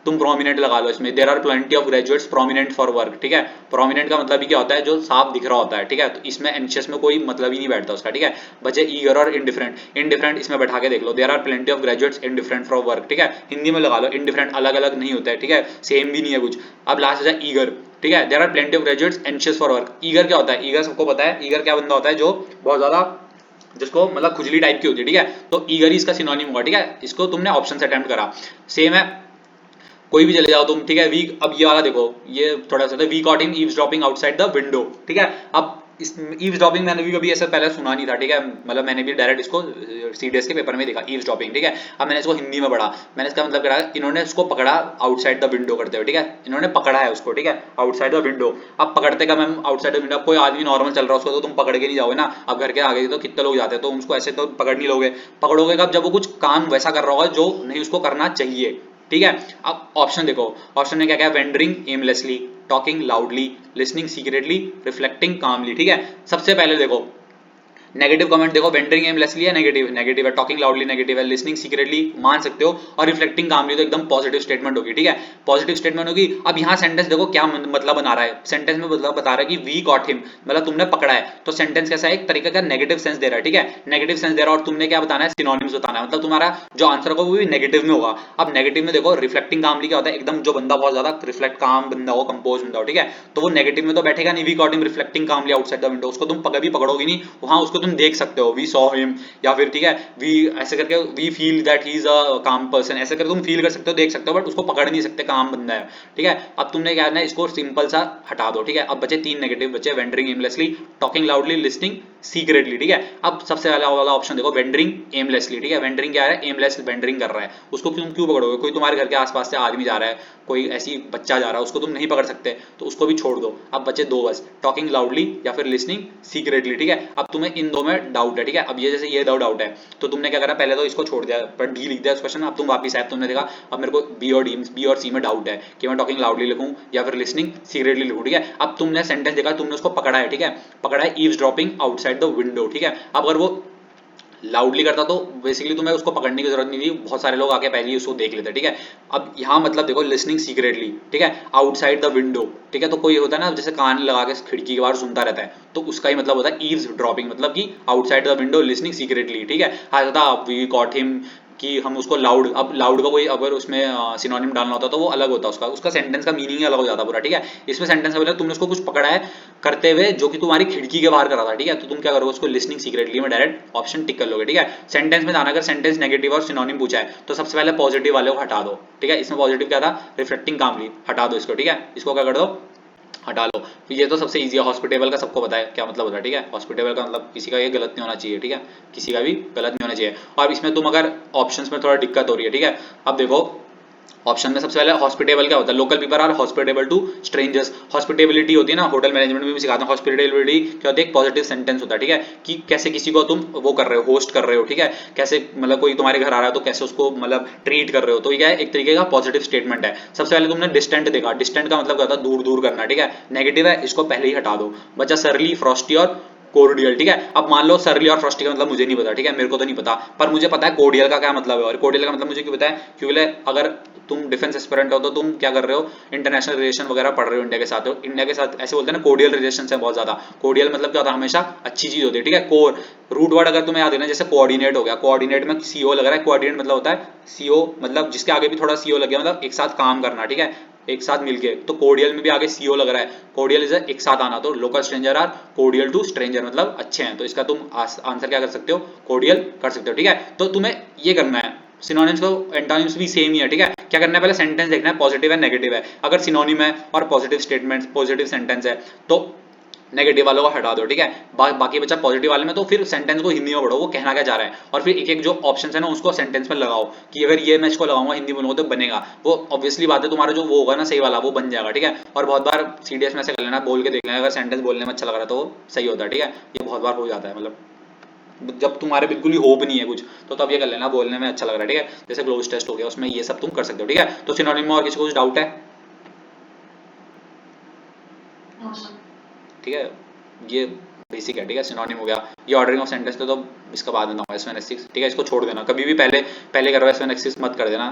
तुम प्रोमिनेंट लगा लो इसमें, there are plenty of graduates prominent for work, ठीक है। प्रोमिनेंट का मतलब ही क्या होता है, जो साफ दिख रहा होता है, ठीक है। तो इसमें एंशियस में कोई मतलब ही नहीं बैठता उसका, ठीक है। बचे ईगर और इंडिफरेंट। इंडिफरेंट इसमें बैठा के देख लो, there are plenty of graduates indifferent for work, ठीक है, हिंदी में लगा लो। इंडिफरेंट अलग अलग नहीं होता है, ठीक है, सेम भी नहीं है कुछ। अब लास्ट हो जाए ईगर, ठीक है, there are plenty of graduates anxious for work. Eager क्या होता है, ईगर सबको पता है, ईगर क्या बंदा होता है जो बहुत ज्यादा, जिसको मतलब खुजली टाइप की होती है, ठीक है। तो ईगर ही इसका सिनोनिम होगा, ठीक है। इसको तुमने ऑप्शन से अटेम्प्ट करा, सेम है, कोई भी चले जाओ तुम, ठीक है। वीक, अब ये वाला देखो, ये थोड़ा सा we caught him eavesdropping outside the window, ठीक है। अब इस ईव्सड्रॉपिंग मैंने भी कभी ऐसा पहले सुना नहीं था, ठीक है, मतलब मैंने भी डायरेक्ट इसको सीडीएस के पेपर में देखा ईव्सड्रॉपिंग, ठीक है। अब मैंने इसको हिंदी में पढ़ा, मैंने इसका मतलब करा, इन्होंने उसको पकड़ा आउटसाइड द विंडो करते हुए, ठीक है, इन्होंने पकड़ा है उसको, ठीक है, आउटसाइड द विंडो। अब पकड़ते का मैम आउटसाइड द विंडो, कोई आदमी नॉर्मल चल रहा है उसको तो तुम पकड़ के नहीं जाओगे ना। अब घर के आगे तो कितने लोग जाते हैं, तो उसको ऐसे तो पकड़ नहीं लोगे, पकड़ोगे कब, जब वो कुछ काम वैसा कर रहा होगा जो नहीं उसको करना चाहिए, ठीक है। अब ऑप्शन देखो, ऑप्शन में क्या क्या है, wandering aimlessly, talking loudly, listening secretly, reflecting calmly, ठीक है। सबसे पहले देखो नेगेटिव कमेंट देखो, वेंडरिंग एमलेसली है, नेगेटिव नेगेटिव है, टॉकिंग लाउडली नेगेटिव है, लिसनिंग सीक्रेटली मान सकते हो, और रिफ्लेक्टिंग कामली तो एकदम पॉजिटिव स्टेटमेंट होगी, ठीक है, पॉजिटिव स्टेटमेंट होगी। अब यहाँ सेंटेंस देखो क्या मतलब बना रहा है, सेंटेंस में मतलब बता रहा है कि वी गॉट हिम, मतलब तुमने पकड़ा है, तो सेंटेंस कैसा है, एक तरीके का नेगेटिव सेंस दे रहा है, ठीक है, नेगेटिव सेंस दे रहा है, और तुमने क्या बताना है, सिनोनिम्स बताना है, मतलब तुम्हारा जो आंसर होगा वो भी नेगेटिव में होगा। अब नेगेटिव में देखो रिफ्लेक्टिंग कामली क्या होता है, एकदम जो बंदा बहुत ज्यादा रिफ्लेक्ट काम बंदा हो, कंपोज बंदा हो, ठीक है, तो वो नेगेटिव में तो बैठेगा नहीं, we got him reflecting calmly outside the window, उसको तुम कभी पकड़ोगे नहीं, वहां उसको तुम देख सकते हो, वी सॉ हिम, या फिर ठीक है वी ऐसे करके we feel that he is a calm person, ऐसे करके तुम फील कर सकते हो, देख सकते हो, बट उसको पकड़ नहीं सकते, काम बंदा है, ठीक है। अब तुमने क्या करना है, इसको सिंपल सा हटा दो, ठीक है। अब बचे 3 नेगेटिव बचे, wandering aimlessly, talking loudly, listening secretly, ठीक है। अब सबसे पहला वाला ऑप्शन देखो, वेंडरिंग एमलेसली, ठीक है, वेंडरिंग क्या है, एमलेस वेंडरिंग कर रहा है, उसको तुम क्यों पकड़ोगे, कोई तुम्हारे घर के आसपास से आदमी जा रहा है, कोई ऐसी बच्चा जा रहा है, उसको तुम नहीं पकड़ सकते, तो उसको भी छोड़ दो। अब बचे 2 बस, टॉकिंग लाउडली या फिर लिसनिंग सीक्रेटली, ठीक है। अब तुम्हें इन दो में डाउट है, ठीक है, अब ये जैसे ये डाउट है, तो तुमने क्या करा, पहले तो इसको छोड़ दिया, पर डी लिख दिया क्वेश्चन। अब तुम वापस आए, तुमने देखा अब मेरे को बी और सी में डाउट है कि मैं टॉकिंग लाउडली लिखूं या फिर लिसनिंग सीक्रेटली लिखूं, ठीक है। अब तुमने सेंटेंस देखा, तुमने उसको पकड़ा है, ठीक है, पकड़ा है ईव्सड्रॉपिंग आउटसाइड द विंडो, ठीक है। अब अगर वो लाउडली करता तो बेसिकली तुम्हें उसको पकड़ने की जरूरत नहीं थी, बहुत सारे लोग आके पहले ही उसको देख लेते, ठीक है। अब यहाँ मतलब देखो लिसनिंग सीक्रेटली, ठीक है, आउटसाइड द विंडो, ठीक है, तो कोई होता है ना जैसे कान लगा के खिड़की के बाहर सुनता रहता है, तो उसका ही मतलब होता है ईव्स ड्रॉपिंग, मतलब कि outside the window listening secretly, ठीक है। हाँ था वी कॉट हिम कि हम उसको लाउड, अब लाउड का कोई अगर उसमें सिनोनिम डालना होता तो वो अलग होता, उसका सेंटेंस का मीनिंग ही अलग हो जाता पूरा, ठीक है। इसमें सेंटेंस बोला तुमने उसको कुछ पकड़ा है करते हुए जो कि तुम्हारी खिड़की के बाहर कर रहा था, ठीक है, तो तुम क्या करोगे, उसको लिसनिंग सीक्रेटली में डायरेक्ट ऑप्शन टिक कर लोगे, ठीक है। सेंटेंस में जाना, अगर सेंटेंस नेगेटिव और सिनोनिम पूछा है तो सबसे पहले पॉजिटिव वाले को हटा दो, ठीक है। इसमें पॉजिटिव क्या था, रिफ्लेक्टिंग कामली, हटा दो इसको, ठीक है, इसको क्या कर दो, हटा लो। ये तो सबसे इजी है, हॉस्पिटेबल का सबको पता है क्या मतलब होता है, ठीक है, हॉस्पिटेबल का मतलब किसी का ये गलत नहीं होना चाहिए, ठीक है, किसी का भी गलत नहीं होना चाहिए। और इसमें तुम अगर ऑप्शंस में थोड़ा दिक्कत हो रही है, ठीक है, अब देखो ऑप्शन में सबसे पहले हॉस्पिटेबल क्या होता है, local people are hospitable to strangers, hospitability होती है ना, होटल मैनेजमेंट में भी सिखाते हैं, हॉस्पिटेबिलिटी क्या होती है, एक पॉजिटिव सेंटेंस होता है, ठीक है, कि कैसे किसी को तुम वो कर रहे हो, होस्ट कर रहे हो, ठीक है, कैसे मतलब कोई तुम्हारे घर आ रहा है तो कैसे उसको मतलब ट्रीट कर रहे हो, तो ये क्या है, एक तरीके का पॉजिटिव स्टेटमेंट है। सबसे पहले तुमने डिस्टेंट देखा, डिस्टेंट का मतलब क्या होता है, दूर दूर करना, ठीक है, नेगेटिव है, इसको पहले ही हटा दो। बचा सरली, फ्रॉस्टी और कोर्डियल, ठीक है। अब मान लो सरली और फ्रस्टी का मतलब मुझे नहीं पता, ठीक है, मेरे को तो नहीं पता, पर मुझे पता है कोर्डियल का क्या मतलब है। और कोर्डियल का मतलब मुझे क्यों पता है, क्योंकि अगर तुम डिफेंस एस्पिरेंट हो तो तुम क्या कर रहे हो, इंटरनेशनल रिलेशन वगैरह पढ़ रहे हो इंडिया के साथ, हो इंडिया के साथ ऐसे बोलते हैं ना कोर्डियल रिलेशन है बहुत ज्यादा। कोर्डियल मतलब क्या होता है, हमेशा अच्छी चीज होती है, ठीक है। कोर रूट वर्ड अगर तुम्हें याद है ना, जैसे कोऑर्डिनेट हो गया, कोऑर्डिनेट में सीओ लग रहा है, कोऑर्डिनेट मतलब होता है सीओ, मतलब जिसके आगे भी थोड़ा सीओ लग गया, मतलब एक साथ काम करना, ठीक है, एक साथ मिलके। तो कोर्डियल में भी आगे सीओ लग रहा है, कोर्डियल इज एक साथ आना। तो local stranger are cordial to stranger, मतलब अच्छे हैं। तो इसका तुम आंसर क्या कर सकते हो, कोर्डियल कर सकते हो, ठीक है। तो तुम्हें ये करना है, सिनोनिम्स को एंटोनिम्स भी सेम ही है, ठीक है। क्या करना है, पहले सेंटेंस देखना है पॉजिटिव है नेगेटिव है। अगर सिनोनिम है और पॉजिटिव स्टेटमेंट पॉजिटिव सेंटेंस है तो नेगेटिव वालों को हटा दो, ठीक है। बाकी बचा पॉजिटिव वाले में, तो फिर सेंटेंस को हिंदी में पढ़ो वो कहना क्या चाह रहा है, और फिर एक एक जो ऑप्शन है ना उसको सेंटेंस में लगाओ कि अगर ये मैं इसको लगाऊंगा हिंदी बोलूंगा तो बनेगा वो। ऑब्वियसली बात है, तुम्हारा जो वो होगा ना सही वाला वो बन जाएगा, ठीक है। और बहुत बार सीडीएस में ऐसे कर लेना, बोल के देख लेना, अगर सेंटेंस बोलने में अच्छा लग रहा है तो वो सही होता है, ठीक है। ये बहुत बार हो जाता है, मतलब जब तुम्हारे बिल्कुल ही होप नहीं है कुछ तो तब ये कर लेना, बोलने में अच्छा लग रहा है, ठीक है। जैसे क्लोज टेस्ट हो गया, उसमें ये सब तुम कर सकते हो, ठीक है। तो सिनोनिम में और किसी को कुछ डाउट है, ठीक है, ये बेसिक है, ठीक है। सिनोनिम हो गया, ये ऑर्डरिंग ऑफ सेंटेंस तो इसका बाद में होगा S1 S6, ठीक है। इसको छोड़ देना, कभी भी पहले पहले करो S1 S6 मत कर देना,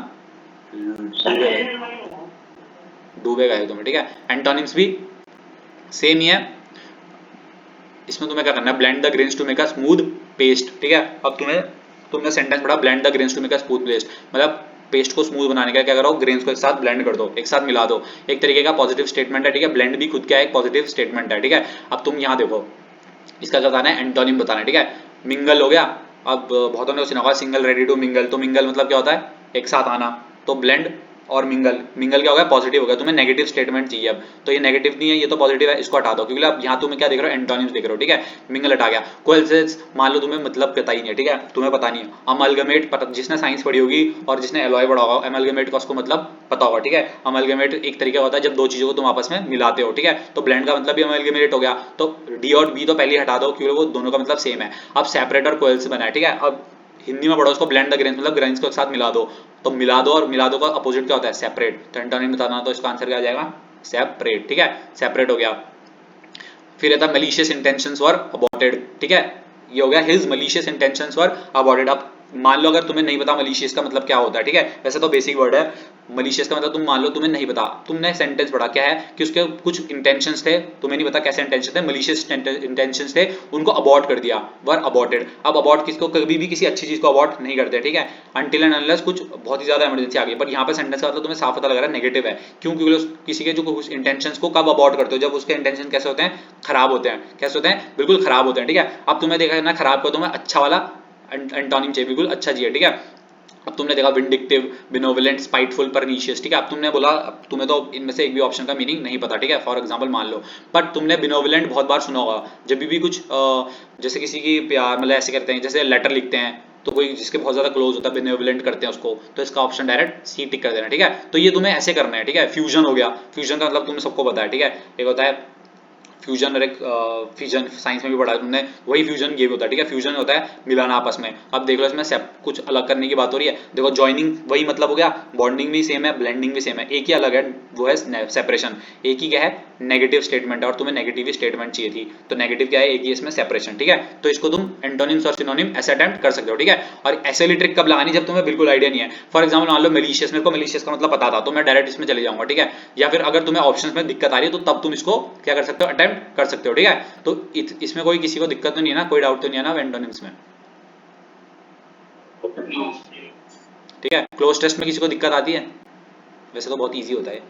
डूबेगा ही तुम्हें, ठीक है। एंटोनिम्स भी सेम ही है, इसमें तुम्हें क्या करना है, blend the grains to make a smooth paste, ठीक है। अब तुमने सेंटेंस पढ़ा blend the grains to make a smooth paste, मतलब पेस्ट को स्मूथ बनाने का क्या करो, ग्रेन्स को एक साथ ब्लेंड कर दो, एक साथ मिला दो। एक तरीके का पॉजिटिव स्टेटमेंट है, ठीक है। ब्लेंड भी खुद क्या है, एक पॉजिटिव स्टेटमेंट है, ठीक है। अब तुम यहाँ देखो, इसका क्या बताना है, एंटोनिम बताना है, ठीक है। मिंगल हो गया, अब बहुतों ने सुना होगा सिंगल रेडी टू मिंगल, तो मिंगल मतलब क्या होता है, एक साथ आना। तो ब्लेंड और मिंगल, मिंगल क्या हो गया, पॉजिटिव हो गया। तुम्हें नेगेटिव स्टेटमेंट चाहिए, अब तो ये नेगेटिव नहीं है, ये तो पॉजिटिव है, इसको हटा दो, क्योंकि अब यहाँ तुम्हें क्या देख रहे हो, एंटोनिम्स देख रहे हो, ठीक है। मिंगल हटा गया। कोएल्सेस मान लो तुम्हें मतलब पता ही नहीं है, ठीक है, तुम्हें पता नहीं है। अमलगमेट जिसने साइंस पढ़ी होगी और जिसने एलॉय पढ़ा होगा, अमलगमेट का उसको मतलब पता होगा, ठीक है। अमलगमेट एक तरीका होता है जब दो चीजों को तुम आपस में मिलाते हो, ठीक है। तो ब्लेंड का मतलब भी अमलगमेट हो गया, तो डी और बी तो पहले हटा दो क्योंकि वो दोनों का मतलब सेम है। अब सेपरेट और कोएल्स बना है, ठीक है। अब हिंदी में पढ़ो उसको, ब्लेंड द ग्रेन्स मतलब ग्रेन्स को एक साथ मिला दो। तो मिला दो और मिला दो का अपोजिट क्या होता है, सेपरेट। तो एंटोनिम बताना, तो इसका आंसर क्या आ जाएगा, सेपरेट, ठीक है। सेपरेट हो गया। फिर रहता मलिशियस इंटेंशंस वर अबॉर्टेड, ठीक है। ये हो गया हिज मलिशियस इंटेंशंस वर अबॉर्टेड। अब मान लो अगर तुम्हें नहीं पता मलिशियस का मतलब क्या होता है, ठीक है, वैसे तो बेसिक वर्ड है मलिशियस का मतलब, तुम मान लो तुम्हें नहीं पता, तुमने सेंटेंस पढ़ा क्या है कि उसके कुछ इंटेंशंस थे, तुम्हें नहीं पता कैसे इंटेंशन थे, मलिशियस इंटेंशंस थे, उनको अबॉर्ट कर दिया, वर अबॉर्टेड। अब अबॉर्ट किसको, कभी भी किसी अच्छी चीज को अबॉर्ट नहीं करते, ठीक है, अनटिल एंड अनलेस कुछ बहुत ही ज्यादा इमरजेंसी आ गई। पर यहाँ पे सेंटेंस का मतलब तुम्हें साफ पता लग रहा है नेगेटिव है, क्यों, क्योंकि किसी के जो कुछ इंटेंशंस को कब अबॉर्ट करते हो, जब उसके इंटेंशन कैसे होते हैं, खराब होते हैं। कैसे होते हैं, बिल्कुल खराब होते हैं, ठीक है। अब तुम्हें देखा ना खराब को तुम्हें अच्छा वाला एंटोनिम चाहिए, बिल्कुल अच्छा चाहिए, ठीक है। अब तुमने देखा विंडिक्टिव, बिनोविलेंट, स्पाइटफुल, परनीशियस, ठीक है। अब तुमने बोला, अब तुम्हें तो इनमें से एक भी ऑप्शन का मीनिंग नहीं पता, ठीक है। फॉर एग्जांपल मान लो, बट तुमने बिनोविलेंट बहुत बार सुना होगा, जब भी कुछ जैसे किसी की प्यार मतलब ऐसे करते हैं, जैसे लेटर लिखते हैं तो कोई जिसके बहुत ज्यादा क्लोज होता है बिनोविलेंट करते हैं उसको, तो इसका ऑप्शन डायरेक्ट सी टिक कर देना, ठीक है। तो ये तुम्हें ऐसे करना है, ठीक है। फ्यूजन हो गया, फ्यूजन का मतलब तुम्हें सबको पता है, ठीक है। एक होता है फ्यूजन और एक फिजन, साइंस में भी पढ़ा है तुमने, वही फ्यूजन ये भी होता है, ठीक है। फ्यूजन होता है मिलाना आपस में। अब देख लो इसमें कुछ अलग करने की बात हो रही है, देखो जॉइनिंग वही मतलब हो गया, बॉन्डिंग भी सेम है, ब्लेंडिंग भी सेम है, एक ही अलग है, वो है सेपरेशन। एक ही क्या है, नेगेटिव स्टेटमेंट है, और तुम्हें नेगेटिव ही स्टेटमेंट चाहिए थी, तो नेगेटिव क्या है, एक ही इसमें सेपरेशन, ठीक है। तो इसको तुम एंटोनिम्स और सिनोनिम ऐसे अटेम्प्ट कर सकते हो, ठीक है। और ऐसे वाली ट्रिक कब लगानी, जब तुम्हें बिल्कुल आइडिया नहीं है। फॉर एग्जाम्पल मान लो मेलिशियस, मेरे को मेलिशियस का मतलब पता था तो मैं डायरेक्ट इसमें चले जाऊंगा, ठीक है। या फिर अगर तुम्हें ऑप्शंस में दिक्कत आ रही है तो तब तुम इसको क्या कर सकते हो, अटेम्प्ट कर सकते हो, ठीक है। तो इसमें कोई किसी को दिक्कत तो नहीं है ना, कोई डाउट तो नहीं है ना एंटोनिम्स में, ठीक है। क्लोज टेस्ट में किसी को दिक्कत आती है, वैसे तो बहुत इजी होता है।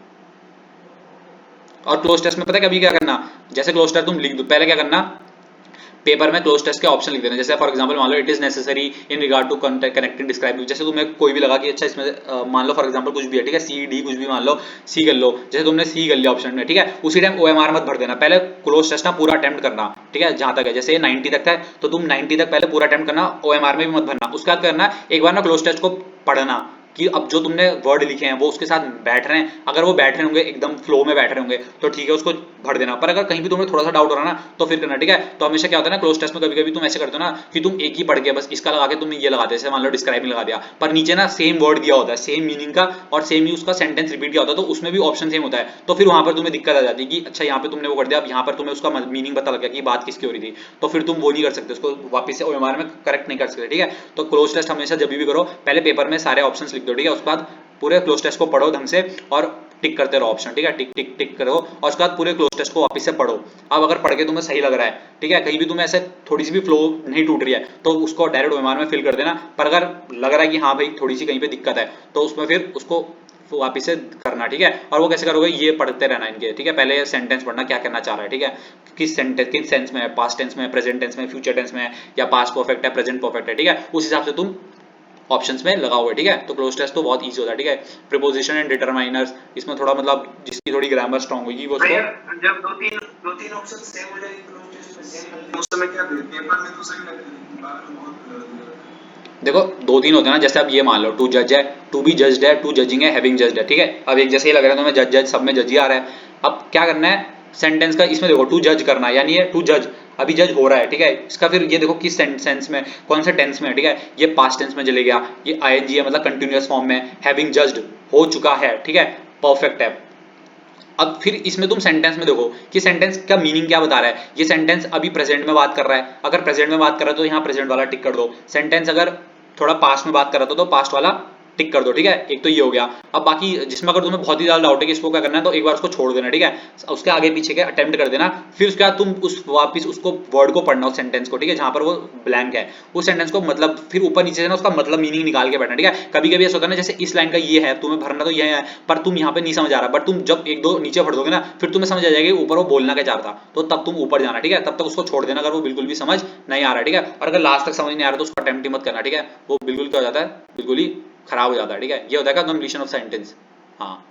और क्लोज टेस्ट में पता है कभी क्या करना, जैसे क्लोज टेस्ट तुम लिख दो, पहले क्या करना, पेपर में क्लोज टेस्ट के ऑप्शन लिख देना। जैसे फॉर एग्जांपल मान लो it is necessary in regard to connecting describe, जैसे तुम्हें कोई भी लगा कि अच्छा इसमें मान लो फॉर एग्जांपल कुछ भी है, ठीक है, सी डी कुछ भी मान लो, सी कर लो, जैसे तुमने सी कर लिया ऑप्शन में, ठीक है। उसी टाइम OMR मत भर देना, पहले क्लोज टेस्ट ना पूरा अटेम्प्ट करना, ठीक है, जहां तक है। जैसे 90 तक था तो तुम 90 तक पहले पूरा अटेम्प्ट करना, OMR में भी मत भरना। उसका करना एक बार ना क्लोज टेस्ट को पढ़ना, कि अब जो तुमने वर्ड लिखे हैं वो उसके साथ बैठ रहे हैं। अगर वो बैठ रहे होंगे एकदम फ्लो में बैठ रहे होंगे तो ठीक है, उसको भर देना। पर अगर कहीं भी तुम्हें थोड़ा सा डाउट हो रहा है ना तो फिर करना, ठीक है। तो हमेशा क्या होता है ना क्लोज टेस्ट में, कभी कभी तुम ऐसे करते हो ना कि तुम एक ही पढ़ के बस इसका लगा के तुम ये लगा दे, जैसे मान लो डिस्क्राइबिंग लगा दिया, पर नीचे ना सेम वर्ड दिया होता है, सेम मीनिंग का और सेम ही उसका सेंटेंस रिपीट किया होता है, तो उसमें भी ऑप्शन सेम होता है। तो फिर वहां पर तुम्हें दिक्कत आ जाती है कि अच्छा यहाँ पे तुमने वो कर दिया, अब यहाँ पर तुम्हें उसका मीनिंग पता लग गया कि बात किसकी हो रही थी, तो फिर तुम वो नहीं कर सकते, उसको वापस से ओएमआर में करेक्ट नहीं कर सकते, ठीक है। तो क्लोज टेस्ट हमेशा जब भी करो पहले पेपर में सारे ऑप्शंस लिख दो, ठीक है। उसके बाद पूरे क्लोज टेस्ट को पढ़ो ढंग से और टिक करते रहो ऑप्शन, ठीक है। टिक टिक टिक करो और उसके बाद पूरे क्लोज टेस्ट को वापस से पढ़ो। अब अगर पढ़ के तुम्हें सही लग रहा है, ठीक है, कहीं भी तुम्हें ऐसे थोड़ी सी भी फ्लो नहीं टूट रही है तो उसको डायरेक्ट ओएमआर में फिल कर देना। पर अगर लग रहा है कि हाँ भाई थोड़ी सी कहीं पे दिक्कत है तो उसमें फिर उसको वापस से करना, ठीक है। और वो कैसे करोगे, ये पढ़ते रहना इनके, ठीक है। पहले सेंटेंस पढ़ना क्या करना चाह रहा है, ठीक है, किस सेंटेंस किस सेंस में है, पास्ट टेंस में है, प्रेजेंट टेंस में है, फ्यूचर टेंस में है, या पास्ट परफेक्ट है, प्रेजेंट परफेक्ट है, ठीक है। उस हिसाब से तुम ऑप्शंस में लगाओगे, ठीक है। तो क्लोज टेस्ट तो बहुत इजी होता है, ठीक है। प्रीपोजिशन एंड डिटरमाइनर्स, इसमें थोड़ा मतलब जिसकी थोड़ी ग्रामर स्ट्रांग होगी वो
भैया
उसको।
जब दो तीन ऑप्शन सेम हो जाएंगे क्लोज टेस्ट में सेम मिलते हैं उस समय क्या करें, पेपर में तो सही लगता है बाद में बहुत
देखो दो तीन होते हैं ना, जैसे अब ये मान लो टू जज है, टू बी जज्ड है, टू जजिंग है, हैविंग जज्ड है, ठीक है। अब एक जैसे ही लग रहा है तुम्हें जज जज, सब में जज ही आ रहा है। अब क्या करना है सेंटेंस का, इसमें देखो टू जज करना है, यानी ये टू जज अभी जज हो रहा है, ठीक है। इसका फिर ये देखो किस सेंस में, कौन से टेंस में है, ठीक है। ये पास्ट टेंस में चले गया, ये आईएनजी है मतलब कंटिन्यूअस फॉर्म में, हैविंग जज्ड हो चुका है, ठीक है, परफेक्ट है। अब फिर इसमें तुम सेंटेंस में देखो कि सेंटेंस का मीनिंग क्या बता रहा है। ये सेंटेंस अभी प्रेजेंट में बात कर रहा है, अगर प्रेजेंट में बात कर रहा है तो यहाँ प्रेजेंट वाला टिक कर दो। सेंटेंस अगर थोड़ा पास्ट में बात कर रहा था तो पास्ट वाला टिक कर दो, ठीक है। एक तो ये हो गया। अब बाकी जिसमें अगर तुम्हें बहुत ही ज्यादा डाउट है कि इसको क्या करना है तो एक बार उसको छोड़ देना, ठीक है। उसके आगे पीछे के अटेम्प्ट कर देना, फिर उसके बाद तुम उस वापिस उसको वर्ड को पढ़ना, उस सेंटेंस को, ठीक है, जहां पर वो ब्लैंक है उस सेंटेंस को, मतलब फिर ऊपर नीचे से ना उसका मतलब मीनिंग निकाल के बैठना, ठीक है। कभी कभी ऐसा होता है ना जैसे इस लाइन का ये है, तुम्हें भरना तो ये है पर तुम यहाँ पे नहीं समझ आ रहा, बट तुम जब एक दो नीचे पढ़ दोगे ना फिर तुम्हें समझ आ जाएगा ऊपर वो बोलना क्या चाह रहा था, तो तब तुम ऊपर जाना, ठीक है। तब तक उसको छोड़ देना अगर वो बिल्कुल भी समझ नहीं आ रहा है, ठीक है। और अगर लास्ट तक समझ नहीं आ रहा तो उसको अटेम्प्ट ही मत करना, ठीक है। वो बिल्कुल क्या हो जाता है, बिल्कुल ही खराब हो जाता है, ठीक है। ये होता है कंप्लीशन ऑफ सेंटेंस। हाँ,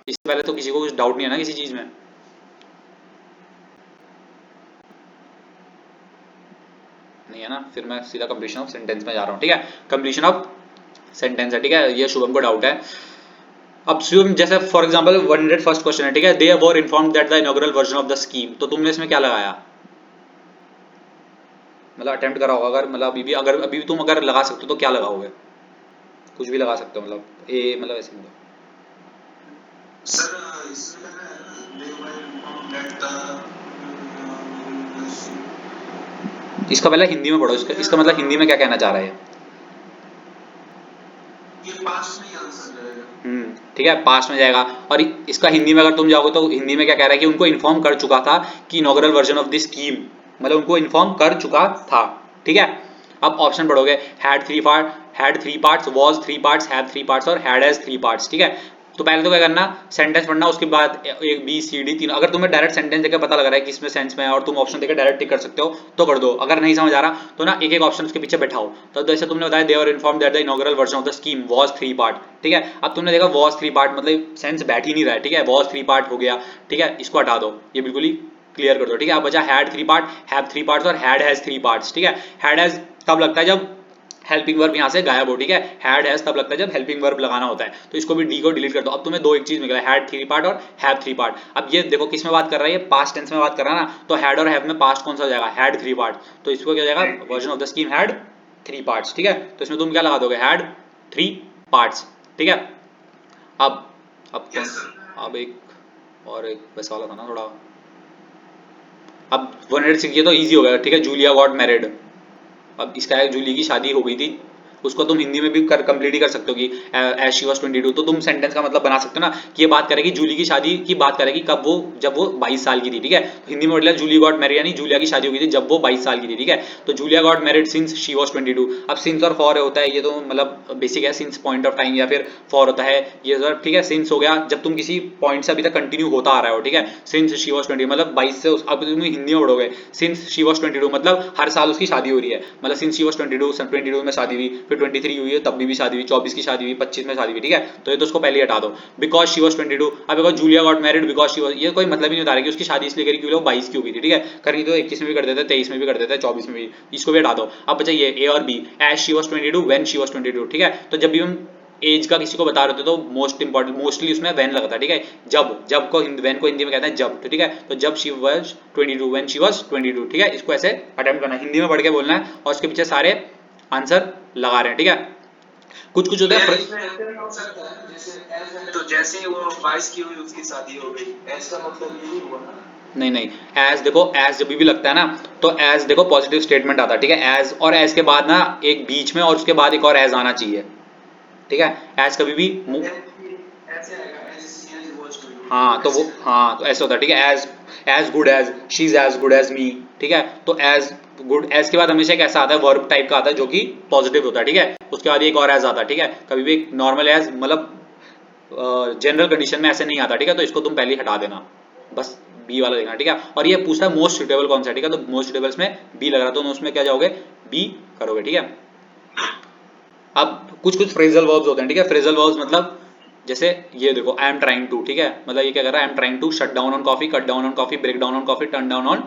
इससे पहले तो किसी को कुछ डाउट नहीं है ना किसी चीज में? नहीं है ना, फिर मैं सीधा कंप्लीशन ऑफ सेंटेंस में जा रहा हूँ, ठीक है। कंप्लीशन ऑफ सेंटेंस है, ठीक है। ये शुभम को डाउट है। अब शुभम जैसे फॉर एग्जांपल 101st क्वेश्चन है, ठीक है। They were informed that the inaugural version of the scheme, तो तुमने इसमें क्या लगाया, मतलब अटेम्प्ट करा होगा अगर, मतलब अभी भी अगर अभी भी तुम अगर लगा सकते हो तो क्या लगाओगे, कुछ भी लगा सकते हो, मतलब ए मतलब ऐसे मतलब।
सर इसमें लग रहा है ना they were informed that
इसका पहले हिंदी में पढ़ो, इसका मतलब हिंदी में क्या कहना चाह रहा है
ये पास्ट में आंसर रहेगा।
ठीक है, पास्ट में जाएगा। और इसका हिंदी में अगर तुम जाओगे तो हिंदी में क्या कह रहा है कि उनको इन्फॉर्म कर चुका था कि inaugural version of this scheme, मतलब उनको इन्फॉर्म कर चुका था, ठीक है। अब ऑप्शन पढ़ोगे, had three parts, was three parts, have three parts और हैड एज थ्री पार्ट्स, ठीक है। तो पहले तो क्या करना, सेंटेंस पढ़ना, उसके बाद एक बी सी डी तीन, अगर तुम्हें डायरेक्ट सेंटेंस देकर पता लग रहा है कि इसमें सेंस में है और तुम ऑप्शन देकर डायरेक्ट टिक कर सकते हो तो कर दो। अगर नहीं समझ आ रहा तो ना एक एक ऑप्शन उसके पीछे बैठाओ। तो जैसे तुमने बताया they were informed that the inaugural version of the scheme was three part, ठीक है। अब तुमने देखा वाज थ्री पार्ट मतलब सेंस बैठ ही नहीं रहा है, ठीक है। वाज थ्री पार्ट हो गया, ठीक है, इसको हटा दो, ये बिल्कुल ही क्लियर कर दो, ठीक है। अब बचा had three part, have three parts और हैड हैज थ्री पार्ट्स, ठीक है। हैड हैज तब लगता है जब हेल्पिंग वर्ब यहाँ से गायब हो, ठीक है। हैड हैज तब लगता है जब हेल्पिंग वर्ब लगाना होता है, तो इसको भी डी को डिलीट कर दो। अब तुम्हें दो एक चीज मिल रहा है, हैड थ्री पार्ट और हैव थ्री पार्ट। अब ये देखो किस में बात कर रहा है, ये पास्ट टेंस में बात कर रहा है ना, तो हैड और हैव में पास्ट कौन सा हो जाएगा, हैड थ्री पार्ट, तो इसको क्या हो जाएगा, version of the scheme had three parts, ठीक है। तो इसमें तुम क्या लगा दोगे, हैड थ्री पार्ट्स, ठीक है। अब अब एक और एक वैसा वाला था ना थोड़ा। अब 106 ये तो इजी हो गया, ठीक है। जूलिया गॉट मैरिड, अब इसका जूली की शादी हो गई थी, उसको तुम हिंदी में भी कर कंप्लीट ही कर सकते हो कि एज शी वाज 22, तो तुम सेंटेंस का मतलब बना सकते हो ना कि ये बात करेगी जूली की शादी की, बात करेगी कब, वो जब वो 22 साल की थी, ठीक है। तो हिंदी में मतलब जूली गॉट मैरिड यानी जूलिया की शादी हो गई थी जब वो 22 साल की थी, ठीक है। तो Julia got married since she was 22। अब सिंस और फॉर होता है, ये तो मतलब बेसिक है, सिंस पॉइंट ऑफ टाइम या फिर फॉर होता है ये, ठीक है। सिंस हो गया जब तुम किसी पॉइंट से अभी तक कंटिन्यू होता आ रहा हो, ठीक है। सिंस शी वाज 20 मतलब 22 से, अब तुम हिंदी में पढ़ोगे सिंस शी वाज 22 मतलब हर साल उसकी शादी हो रही है, मतलब सिंस शी वाज 22 में शादी हुई, फिर 23 हुई है तब भी शादी हुई, 24 की शादी हुई, 25 में शादी हुई, ठीक है। तो ये तो उसको पहले ही हटा दो। बिकॉज शी वॉज 22, अब because Julia got married because she was, ये कोई मतलब ही नहीं बता रहा कि उसकी शादी इसलिए करी क्यों 22 की होगी थी, ठीक है। कहीं तो 21 में भी कर देते, 23 में भी कर देते, 24 में भी, इसको भी हटा दो। अब बचा ये ए और B, as she was 22 when she was 22, ठीक है। तो जब भी हम एज का किसी को बता रहे होते तो मोस्ट इंपॉर्टेंट मोस्टली उसमें व्हेन लगता है, ठीक है। जब को व्हेन को हिंदी में कहते हैं जब, तो ठीक है। तो जब she was 22 when she was 22, ठीक है। इसको ऐसे अटेम्प्ट करना है, हिंदी में पढ़ के बोलना है और उसके पीछे सारे आंसर लगा रहे हैं, ठीक है। कुछ कुछ होता है
इसमें ऐसे भी हो सकता है जैसे एज है तो जैसे ही वो 22 की हुई उसकी शादी हो गई, एज का मतलब ये नहीं हुआ ना।
नहीं नहीं, एज देखो, एज जब भी लगता है ना तो एज देखो पॉजिटिव स्टेटमेंट आता है, ठीक है। एज और एज के बाद ना एक बीच में और उसके बाद एक और एज आना चाहिए, ठीक है। एज कभी भी
ऐसे आएगा एज वाज 22।
हाँ तो वो, हाँ तो ऐसा होता है, ठीक है। As good as, she is as good as me, ठीक है। तो एज गुड, एज के बाद हमेशा एक ऐसा आता है वर्ब टाइप का आता है जो कि पॉजिटिव होता है, ठीक है। उसके बाद एक और एज आता है, ठीक है। कभी भी एक नॉर्मल एज मतलब जनरल कंडीशन में ऐसे नहीं आता, ठीक है। तो इसको तुम पहले ही हटा देना, बस बी वाला देखना, ठीक है। और ये पूछता है मोस्ट सुटेबल कौन सा है, ठीक है। तो मोस्ट सुटेबल में बी लग रहा, तो उसमें क्या जाओगे, बी करोगे, ठीक है। अब कुछ कुछ फ्रेजल वर्ब्स होते हैं, ठीक है। फ्रेजल वर्ब्स मतलब जैसे ये देखो, आई एम ट्राइंग टू, ठीक है। मतलब ये क्या कर रहा है, I am trying to shut down on coffee, cut down on coffee, break down on coffee, turn down on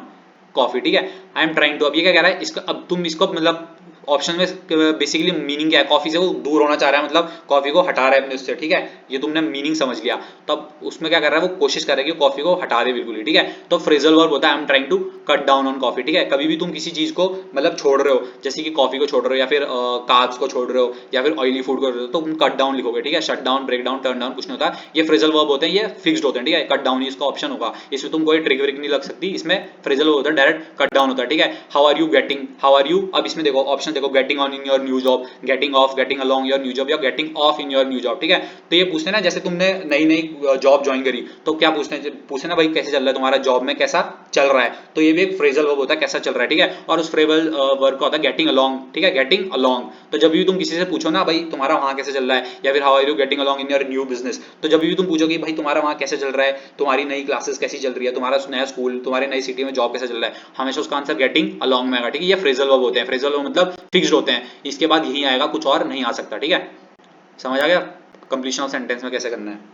coffee, ठीक है। आई एम ट्राइंग टू, अब ये क्या कह रहा है, इसका अब तुम इसको मतलब ऑप्शन में बेसिकली मीनिंग क्या है, कॉफी से वो दूर होना चाह रहा है, मतलब कॉफी को हटा रहा है अपने उससे, ठीक है। ये तुमने मीनिंग समझ लिया। तब उसमें क्या कर रहा है, वो कोशिश कर रहा है कि कॉफी को हटा दे बिल्कुल ही, ठीक है। तो फ्रेजल वर्ब होता है I am trying to cut down on coffee, ठीक है। कभी भी तुम किसी चीज को मतलब छोड़ रहे हो, जैसे कि कॉफी को छोड़ रहे हो या फिर कार्ब्स को छोड़ रहे हो या फिर ऑयली फूड को, तो तुम कट डाउन लिखोगे, ठीक है। Shut down, break down, turn down कुछ नहीं होता। ये फ्रेजल वर्ब होते हैं, ये फिक्स्ड होते हैं, ठीक है। कट डाउन ही इसका ऑप्शन होगा, इसमें तुम कोई ट्रिक व्रिक नहीं लग सकती। इसमें फ्रेजल वर्ब होता है डायरेक्ट कट डाउन होता है, ठीक है। How are you getting, how are you, अब इसमें देखो ऑप्शन देखो, getting on in your new job, getting off, getting along your new job या getting off in your new job, ठीक है। तो ये पूछते हैं ना, जैसे तुमने नई नई जॉब ज्वाइन करी तो क्या पूछते हैं, पूछते ना भाई कैसे चल रहा है तुम्हारा जॉब में, कैसा चल रहा है। तो ये भी एक फ्रेजल वर्ब होता है, कैसा चल रहा है, ठीक है। और उस फ्रेजल वर्ब का होता है गेटिंग अलोंग, ठीक है, गेटिंग अलोंग। तो जब भी तुम किसी से पूछो ना भाई तुम्हारा वहां कैसे चल रहा है, या फिर how are you getting along in your new business, तो जब भी तुम पूछो कि भाई तुम्हारा वहां कैसे चल रहा है, तुम्हारी नई क्लासेस कैसी चल रही है, तुम्हारा नया स्कूल, तुम्हारी नई सिटी में जॉब कैसे चल रहा है, हमेशा उसका आंसर गेटिंग अलोंग में आएगा, ठीक है। ये फ्रेजल वर्ब होते हैं, फ्रेजल वर्ब मतलब फिक्स्ड होते हैं, इसके बाद यही आएगा, कुछ और नहीं आ सकता, ठीक है। समझ आ गया कंप्लीशन ऑफ सेंटेंस में कैसे करना है।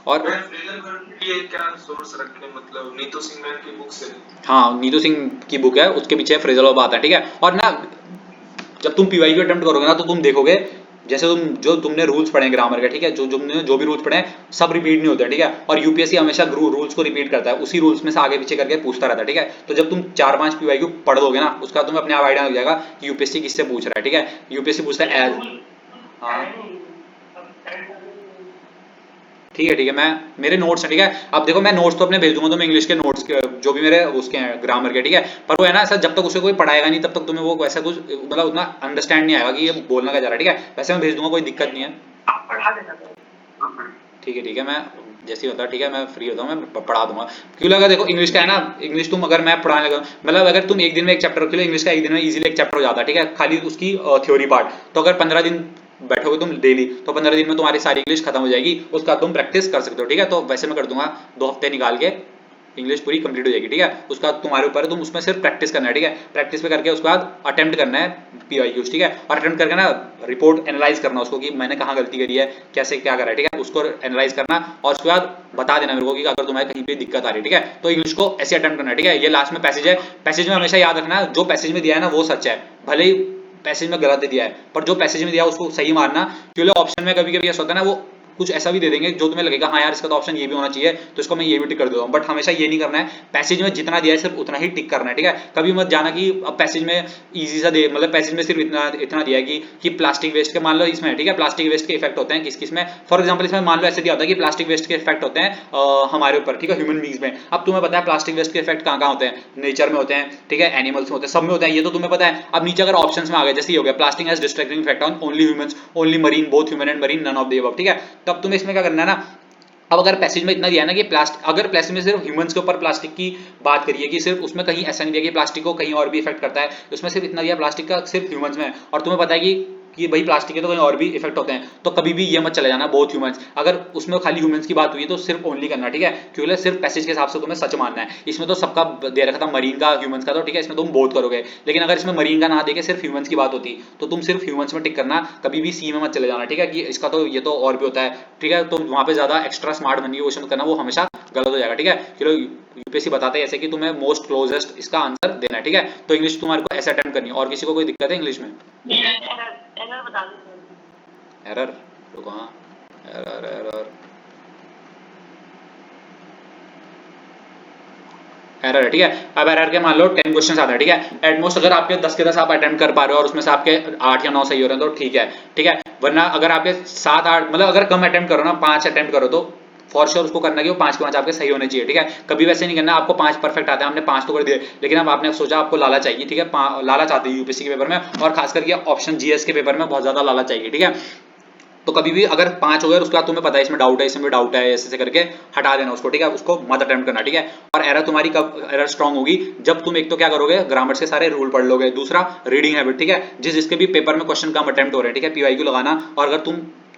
और
फ्रेजल वर्ब के लिए क्या सोर्स रखें, मतलब नीतू सिंह मैम की बुक से।
हाँ, नीतू सिंह की बुक है, उसके पीछे फ्रेजल वर्ब आता है, ठीक है। और ना जब तुम पीवाईक्यू अटेम्प्ट करोगे ना तो तुम देखोगे, जैसे तुमने रूल्स पढ़े ग्रामर के, ठीक है, जो भी रूल्स पढ़े हैं सब रिपीट नहीं होते हैं, ठीक है। और यूपीएससी हमेशा रूल्स को रिपीट करता है, उसी रूल्स में से आगे पीछे करके पूछता रहता है, ठीक है। तो जब तुम 4-5 पीवाईक्यू पढ़ दोगे ना, उसका तुम्हें अपने आप आइडिया लग जाएगा कि यूपीएससी किससे पूछ रहा है, ठीक है। यूपीएससी पूछता है एज, हाँ ठीक है, मैं मेरे नोट्स हैं, ठीक है। अब देखो मैं नोट्स तो अपने भेज दूंगा, तो मैं इंग्लिश के नोट्स के जो भी मेरे उसके हैं ग्रामर के, ठीक है। पर वो है ना ऐसा, जब तक उसे कोई पढ़ाएगा नहीं तब तक तुम्हें वो वैसा कुछ मतलब उतना अंडरस्टैंड नहीं आएगा कि ये बोलना क्या जा रहा है, ठीक है। वैसे मैं भेज दूंगा, कोई दिक्कत नहीं है, ठीक है। मैं जैसे ही होता है, ठीक है, मैं फ्री होता हूँ, मैं पढ़ा दूंगा। क्यों लगा, देखो इंग्लिश का है ना, इंग्लिश तुम अगर मैं पढ़ाने लगा, मतलब अगर तुम एक दिन में एक चैप्टर रख लो इंग्लिश का, एक दिन में इजीली एक चैप्टर हो जाता है, ठीक है, खाली उसकी थ्योरी पार्ट। तो अगर 15 दिन बैठोगे तुम डेली, तो 15 दिन में तुम्हारी सारी इंग्लिश खत्म हो जाएगी, उसका तुम प्रैक्टिस कर सकते हो, ठीक है। तो वैसे मैं कर दूंगा 2 हफ्ते निकाल के इंग्लिश पूरी कंप्लीट हो जाएगी, ठीक है। उसका तुम्हारे ऊपर है, तुम उसमें सिर्फ प्रैक्टिस करना है, ठीक है। प्रैक्टिस पे करके उसके बाद अटेम्प्ट करना है पीवाईक्यूज, ठीक है। और अटेम्प्ट करके ना रिपोर्ट एनालाइज करना उसको कि मैंने कहाँ गलती करी है, कैसे क्या करा है, ठीक है। उसको एनालाइज करना और उसके बाद बता देना मेरे को कि अगर तुम्हें कहीं पे दिक्कत आ रही है, ठीक है। तो इंग्लिश को ऐसे अटेम्प्ट करना है, ठीक है। ये लास्ट में पैसेज है, पैसेज में हमेशा याद रखना जो पैसेज में दिया है ना वो सच है, भले ही पैसेज में गलत दिया है, पर जो पैसेज में दिया है उसको सही मानना। क्योंकि ऑप्शन में कभी कभी ऐसा होता है ना, वो कुछ ऐसा भी दे देंगे जो तुम्हें लगेगा हाँ यार इसका तो ऑप्शन ये भी होना चाहिए, तो इसको मैं ये भी टिक कर देता हूँ। बट हमेशा ये नहीं करना है, पैसेज में जितना दिया है सिर्फ उतना ही टिक करना है, ठीक है। कभी मत जाना कि अब पैसेज में इजी सा दे, मतलब पैसेज में सिर्फ इतना दिया है कि प्लास्टिक वेस्ट के, मान लो इसमें, ठीक है, प्लास्टिक वेस्ट के इफेक्ट होते हैं किस किस में। फॉर एग्जाम्पल इसमें मान लो ऐसे दिया होता है कि प्लास्टिक वेस्ट के इफेक्ट होते हैं हमारे ऊपर, ठीक है, ह्यूमन बींग्स में। अब तुम्हें पता है प्लास्टिक वेस्ट के इफेक्ट कहाँ होते हैं, नेचर में होते हैं, ठीक है, एनिमल्स में होते हैं, सब में होते हैं, ये तो तुम्हें पता है। अब नीचे अगर ऑप्शंस में आ गए, जैसे ये हो गया plastic has destructing effect on only humans, only marine, both human and marine, none of the above, ठीक है। तब तुम्हें इसमें क्या करना है ना, अब अगर पैसेज में इतना दिया है ना कि प्लास्टिक, अगर प्लास्टिक में सिर्फ ह्यूमंस के ऊपर प्लास्टिक की बात करिए कि सिर्फ उसमें कहीं ऐसा नहीं दिया कि प्लास्टिक को कहीं और भी इफेक्ट करता है, उसमें सिर्फ इतना दिया प्लास्टिक का सिर्फ ह्यूमंस में, और तुम्हें पता है कि कि भाई प्लास्टिक के तो कहीं और भी इफेक्ट होते हैं, तो कभी भी ये मत चले जाना बोथ ह्यूमंस। अगर उसमें खाली ह्यूमंस की बात हुई है तो सिर्फ ओनली करना, ठीक है, क्योंकि सिर्फ पैसेज के हिसाब से तुम्हें सच मानना है। इसमें तो सबका दे रखा था मरीन का ह्यूमंस का, तो ठीक है इसमें तुम बोथ करोगे, लेकिन अगर इसमें मरीन का ना देके सिर्फ ह्यूमंस की बात होती तो तुम सिर्फ ह्यूमंस में टिक करना, कभी भी सी में मत चले जाना, ठीक है, कि इसका तो ये तो और भी होता है, ठीक है, तो वहां पे ज्यादा एक्स्ट्रा स्मार्ट बनने की कोशिश मत करना, वो हमेशा गलत हो जाएगा, ठीक है। चलो यूपीएससी बताते हैं ऐसे कि तुम्हें मोस्ट क्लोजेस्ट इसका आंसर देना है, ठीक है। तो इंग्लिश तुम्हारे को ऐसे अटेम्प्ट करनी है। और किसी को कोई दिक्कत है इंग्लिश में?
एरर बता दीजिए।
एरर रुको, हाँ एरर एरर एरर है, ठीक है। अब एरर के मान लो 10 क्वेश्चन आते हैं, ठीक है, एटमोस्ट अगर आपके 10 के 10 आप अटेम्प्ट कर पा रहे हो और उसमें से आपके 8 या 9 सही हो रहे हैं तो ठीक है, ठीक है, वरना अगर आपके 7 8 मतलब अगर कम अटेम्प्ट करो ना, 5 अटेम्प्ट करो तो फॉर श्योर उसको करना कि वो 5 के 5 आपके सही होने चाहिए, ठीक है। कभी वैसे नहीं करना आपको 5 परफेक्ट आते हैं, हमने 5 तो कर दिए, लेकिन अब आपने सोचा आपको लालच चाहिए, ठीक है, लालच आती है यूपीएससी के पेपर में, और खासकर ये ऑप्शन जीएस के पेपर में बहुत ज्यादा लालच चाहिए, ठीक है। तो कभी भी अगर 5 हो गए उसके बाद तुम्हें पता है इसमें डाउट है, इसमें भी डाउट है, ऐसे करके हटा देना उसको, ठीक है, उसको मत अटेम्प्ट करना, ठीक है। और एरर तुम्हारी कब एरर स्ट्रांग होगी, जब तुम एक तो क्या करोगे, ग्रामर्स के सारे रूल पढ़ लोगे, दूसरा रीडिंग हैबिट, ठीक है, जिसके भी पेपर में क्वेश्चन कम अटेम्प्ट हो रहे हैं, ठीक है, पीवाईक्यू लगाना। और अगर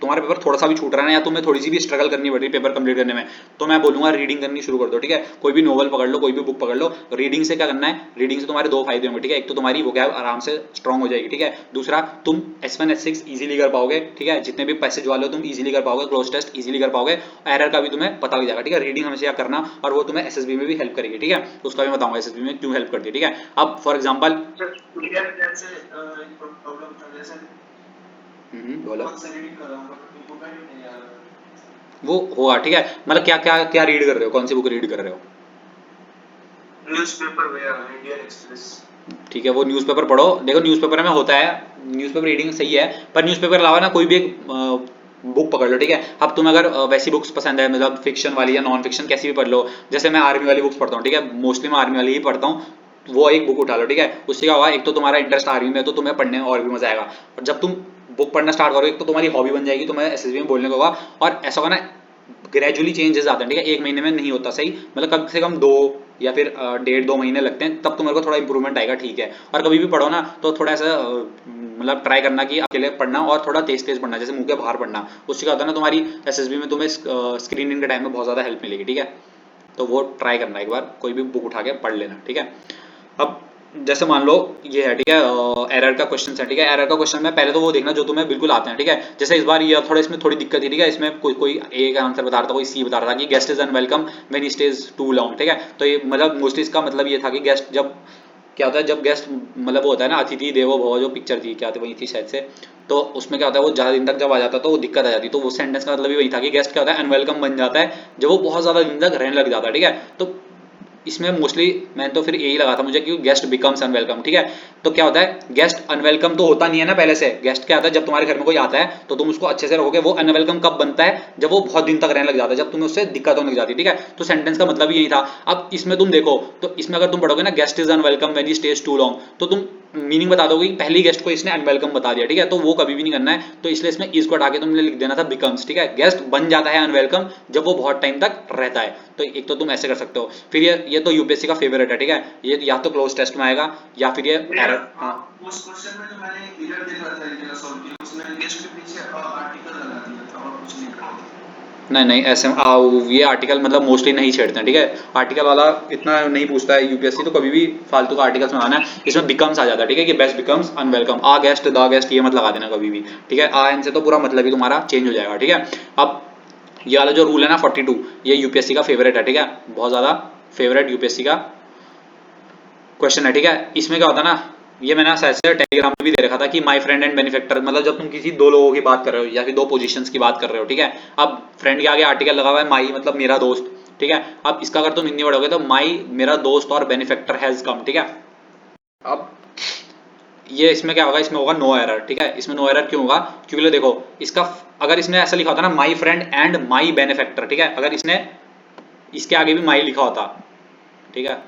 तुम्हारा पेपर थोड़ा सा भी छूट रहा है या तुम्हें थोड़ी सी भी स्ट्रगल करनी पड़ रही है पेपर कंप्लीट करने में, तो मैं बोलूंगा रीडिंग करनी शुरू कर दो, ठीक है। कोई भी नोवेल पकड़ लो, कोई भी बुक पकड़ लो, रीडिंग से क्या करना है, रीडिंग से तुम्हारे 2 फायदे होंगे, ठीक है। एक तो तुम्हारी वोकैब आराम से स्ट्रांग हो जाएगी, ठीक है, दूसरा तुम S1 S6 इजीली कर पाओगे, ठीक है, जितने भी पैसेज वाले हो तुम इजीली कर पाओगे, क्लोज टेस्ट इजीली कर पाओगे, एरर का भी तुम्हें पता लग जाएगा, ठीक है। रीडिंग हमेशा करना और वो तुम्हें एसएसबी में भी हेल्प करेगी, ठीक है, उसका भी बताऊंगा एसएसबी में क्यों हेल्प करती है, ठीक है। अब फॉर एग्जांपल बोलो, वो होगा, ठीक है, मतलब क्या क्या क्या रीड कर रहे हो, कौन सी बुक रीड कर रहे हो?
न्यूज़पेपर भैया, इंडियन एक्सप्रेस।
ठीक है, वो न्यूज़पेपर पढ़ो, देखो न्यूज़पेपर में होता है, न्यूज़पेपर रीडिंग सही है, पर न्यूज़पेपर अलावा ना कोई भी एक बुक पकड़ लो, ठीक है। अब तुम अगर वैसी बुक्स पसंद है, मतलब फिक्शन वाली या नॉन फिक्शन कैसी भी पढ़ लो, जैसे मैं आर्मी वाली बुक्स पढ़ता हूँ, ठीक है, मोस्टली मैं आर्मी वाली ही पढ़ता हूँ, वो एक बुक उठा लो, ठीक है। उससे क्या होगा, एक तो तुम्हारा इंटरेस्ट आर्मी में, तो तुम्हें पढ़ने में और भी मजा आएगा, और जब तुम बुक पढ़ना स्टार्ट करोगे एक तो तुम्हारी हॉबी बन जाएगी, तुम्हें एसएसबी में बोलने को होगा, और ऐसा होगा ना ग्रेजुअली चेंजेस आते हैं, ठीक है, एक महीने में नहीं होता सही, मतलब कम से कम 2 या फिर 1.5-2 महीने लगते हैं, तब तुम्हारे को थोड़ा इंप्रूवमेंट आएगा, ठीक है। और कभी भी पढ़ो ना तो थोड़ा सा मतलब ट्राई करना कि अकेले पढ़ना और थोड़ा तेज तेज पढ़ना, जैसे मुंह के बाहर पढ़ना, उससे क्या होता है ना तुम्हारी एसएसबी में तुम्हें स्क्रीनिंग के टाइम में बहुत ज्यादा हेल्प मिलेगी, ठीक है। तो वो ट्राई करना, एक बार कोई भी बुक उठा के पढ़ लेना, ठीक है। अब जैसे मान लो ये है, ठीक है, एरर का क्वेश्चन है, ठीक है, एरर का क्वेश्चन में पहले तो वो देखना जो तुम्हें बिल्कुल आते हैं, ठीक है। जैसे इस बार ये थोड़ा इसमें थोड़ी दिक्कत थी, ठीक है, इसमें कोई ए का आंसर बता रहा था, कोई सी बता रहा था कि guest is unwelcome when he stays too long, ठीक है। तो ये मतलब मोस्टली इसका मतलब ये था कि गेस्ट जब क्या होता है, जब गेस्ट मतलब वो होता है ना, अतिथि देवो भव जो पिक्चर थी, क्या थी वही थी शायद से, तो उसमें क्या होता है वो ज्यादा दिन तक जब आ जाता है तो वो दिक्कत आ जाती है, तो वो सेंटेंस का मतलब भी वही था कि गेस्ट क्या होता है अनवेलकम बन जाता है जब वो बहुत ज्यादा दिन तक रहने लग जाता है, ठीक है। तो इसमें मोस्टली मैं तो फिर यही लगा था मुझे कि गेस्ट बिकम्स अनवेलकम, ठीक है। तो क्या होता है, गेस्ट अनवेलकम तो होता नहीं है ना पहले से, गेस्ट क्या आता है जब तुम्हारे घर में कोई आता है तो तुम उसको अच्छे से रखोगे, वो अनवेलकम कब बनता है, जब वो बहुत दिन तक रहने लग जाता है, जब तुम्हें उससे दिक्कत होने लग जाती है, ठीक है। तो सेंटेंस का मतलब यही था। अब इसमें तुम देखो तो इसमें अगर तुम पढ़ोगे ना guest is unwelcome when he stays too long, तो तुम मीनिंग बता दोगे कि पहली गेस्ट को इसने अनवेलकम बता दिया, ठीक है, तो वो कभी भी नहीं करना है, तो इसलिए इसमें इज को हटा के तुमने लिख देना था बिकम्स, ठीक है। गेस्ट बन जाता है अनवेलकम जब वो बहुत टाइम तक रहता है, तो एक तो तुम ऐसे कर सकते हो। फिर ये तो यूपीएससी का फेवरेट है, ठीक है, ये या तो क्लोज टेस्ट में आएगा या फिर ये एरर। हाँ
उस क्वेश्चन में जो मैंने एरर देख रहा था ये सॉल्व किया, उसमें गेस्ट के पीछे आर्टिकल लगा दिया था और कुछ नहीं करा था।
नहीं ऐसे ये आर्टिकल मतलब मोस्टली नहीं छेड़ते हैं, ठीक है, आर्टिकल वाला इतना नहीं पूछता है यूपीएससी, तो कभी भी फालतू का आर्टिकल्स में आना है, इसमें बिकम्स आ जाता है, ठीक है, कि बेस्ट बिकम्स अनवेलकम, आ गेस्ट द गेस्ट ये मत लगा देना कभी भी, ठीक है, आ एन से तो पूरा मतलब ही तुम्हारा चेंज हो जाएगा, ठीक है। अब ये वाला जो रूल है ना 42, ये यूपीएससी का फेवरेट है, ठीक है, बहुत ज्यादा फेवरेट यूपीएससी का क्वेश्चन है, ठीक है। इसमें क्या होता है ना, ये मैंने शायद से टेलीग्राम में भी दे रखा था कि माय फ्रेंड एंड बेनिफैक्टर, मतलब जब तुम किसी 2 लोगों की बात कर रहे हो या फिर 2 पोजीशंस की बात कर रहे हो, ठीक है। अब फ्रेंड के आगे आर्टिकल लगा हुआ है माई, मतलब मेरा दोस्त, ठीक है। अब इसका अगर तुम हिंदी पढ़ोगे तो माई मेरा दोस्त और बेनिफैक्टर हैज कम, ठीक है। अब ये इसमें क्या होगा, इसमें होगा नो एरर, ठीक है। इसमें नो एरर क्यों होगा, क्योंकि देखो इसका अगर इसने ऐसा लिखा होता ना my friend and my benefactor, ठीक है, अगर इसने इसके आगे भी माई लिखा होता, ठीक है,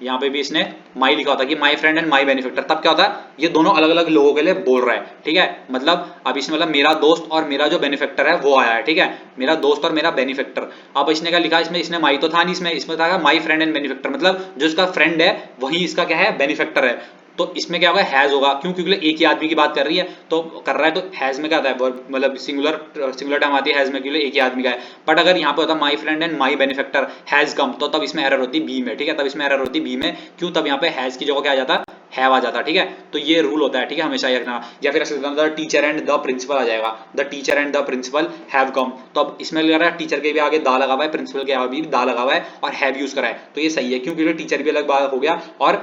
यहाँ पे भी इसने माई लिखा होता कि माई फ्रेंड एंड माई बेनिफिक्टर, तब क्या होता है ये दोनों अलग अलग लोगों के लिए बोल रहा है, ठीक है। मतलब अब इसमें मतलब मेरा दोस्त और मेरा जो बेनिफिक्टर है वो आया है, ठीक है, मेरा दोस्त और मेरा बेनिफिक्टर। अब इसने क्या लिखा, इसमें इसने माई तो था नहीं, इसमें था माई फ्रेंड एंड बेनिफिक्टर, मतलब जो इसका फ्रेंड है वही इसका क्या है बेनिफिक्टर है। तो इसमें क्या होगा, हैज होगा, क्यों, क्योंकि एक ही आदमी की बात कर रही है तो कर रहा है, तो हैज में क्या आता है, मतलब सिंगुलर टर्म आती है हैज में, क्योंकि एक ही आदमी का है। बट अगर यहाँ पे होता my friend and my benefactor has come, तो तब इसमें एरर होती बी में, ठीक है, तब इसमें एरर होती बी में, क्यों, तब यहाँ पे हैज की जगह क्या आ जाता, हैव आ जाता, ठीक है। तो ये रूल होता है, ठीक है, हमेशा याद रखना। या फिर the teacher and the principal आ जाएगा, the teacher and the principal have come, तो अब इसमें लग रहा है टीचर के भी आगे दा लगा हुआ है, प्रिंसिपल के आगे भी दा लगा हुआ है और हैव यूज करा है, तो ये सही है, क्योंकि टीचर भी अलग बात हो गया और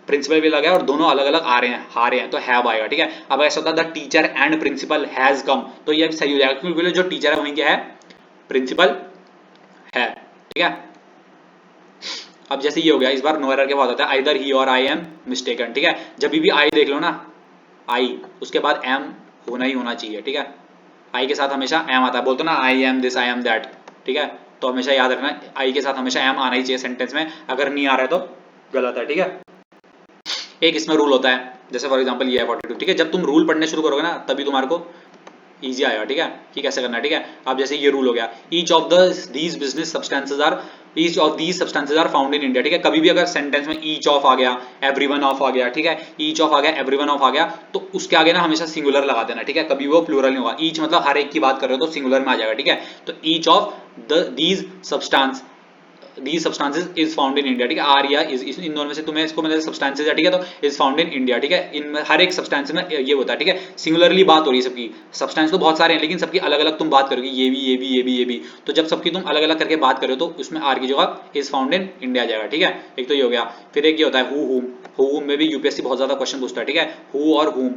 प्रिंसिपल भी लगा है और दोनों अलग अलग आ रहे हैं तो हैव आएगा, ठीक है। अब ऐसा होता है the teacher and principal has come, तो ये सही हो जाएगा, क्योंकि जो टीचर है वहीं क्या है, प्रिंसिपल है, ठीक है। अब जैसे ये हो गया, इस बार नो एरर के बाद आता है आइदर ही और आई एम मिस्टेकन, ठीक है। जब भी आई देख लो ना, आई उसके बाद एम होना ही होना चाहिए, ठीक है। आई के साथ हमेशा एम आता है, बोलते ना I am this I am that, ठीक है, तो हमेशा याद रखना आई के साथ हमेशा एम आना ही चाहिए सेंटेंस में, अगर नहीं आ रहा है तो गलत है, ठीक है। एक इसमें रूल होता है, जैसे फॉर एग्जांपल ये है 42, ठीक है, जब तुम रूल पढ़ने शुरू करोगे ना तभी तुम्हारे को इजी आएगा, ठीक है, कि कैसे करना है, ठीक है। अब जैसे ये रूल हो गया, each of these business substances are each of these substances are found in India, ठीक है। कभी भी अगर सेंटेंस में ईच ऑफ आ गया, एवरीवन ऑफ आ गया, ठीक है, ईच ऑफ आ गया, एवरीवन ऑफ आ गया, तो उसके आगे ना हमेशा सिंगुलर लगा देना, ठीक है, कभी वो प्लूरल नहीं होगा। ईच मतलब हर एक की बात कर रहे हो तो सिंगुलर में आ जाएगा, ठीक है। तो each of these substance these substances is found in India, ठीक है, आर या इज, इन दोनों में से तुम्हें इसको मतलब सब्सटेंसेस है, ठीक है, तो इज फाउंड इन इंडिया, ठीक है। इन हर एक सब्सटेंस में ये होता है, ठीक है, सिंगुलरली बात हो रही है सबकी, सब्सटेंस तो बहुत सारे हैं लेकिन सबकी अलग अलग तुम बात करोगे, ये भी ये भी ये भी ये भी, तो जब सबकी तुम अलग अलग करके बात करो तो उसमें आर की जगह इज फाउंड इन इंडिया आ जाएगा, ठीक है। एक तो ये हो गया, फिर एक ये होता है हु में भी यूपीएससी बहुत ज्यादा क्वेश्चन पूछता है, ठीक है, हु और हुम,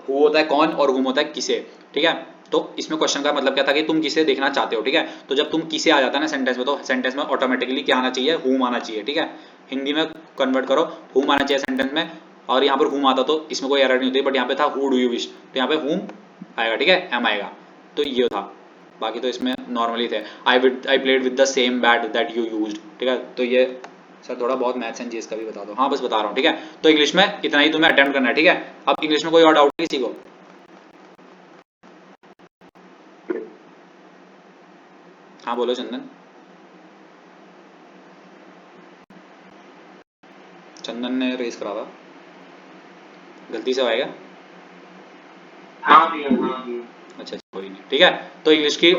हु होता है कौन और हुम होता है किसे, ठीक है। तो इसमें क्वेश्चन का मतलब क्या था कि तुम किसे देखना चाहते हो, ठीक है, तो जब तुम किसे आ जाता है ना सेंटेंस में, तो सेंटेंस में ऑटोमेटिकली क्या आना चाहिए, हुम आना चाहिए, ठीक है। हिंदी में कन्वर्ट करो, हुम आना चाहिए सेंटेंस में, और यहाँ पर हुम आता तो इसमें कोई एरर नहीं होती, बट यहाँ पे था हु डू यू विश, तो यहाँ पे हुम आएगा, ठीक है, एम आएगा, तो ये था। बाकी तो इसमें नॉर्मली थे, I played with the same bat that you used, ठीक है। तो ये सर थोड़ा बहुत मैथ्स एंड जीएस का भी बता दो, हाँ बस बता रहा हूँ, ठीक है। तो इंग्लिश में इतना ही तुम्हें अटेम्प्ट करना है, ठीक है। अब इंग्लिश में कोई और डाउट किसी को? हाँ बोलो चंदन। चंदन ने रेस करा था, गलती से आएगा।
हाँ भैया, हाँ भैया।
अच्छा कोई नहीं, ठीक है। तो इंग्लिश की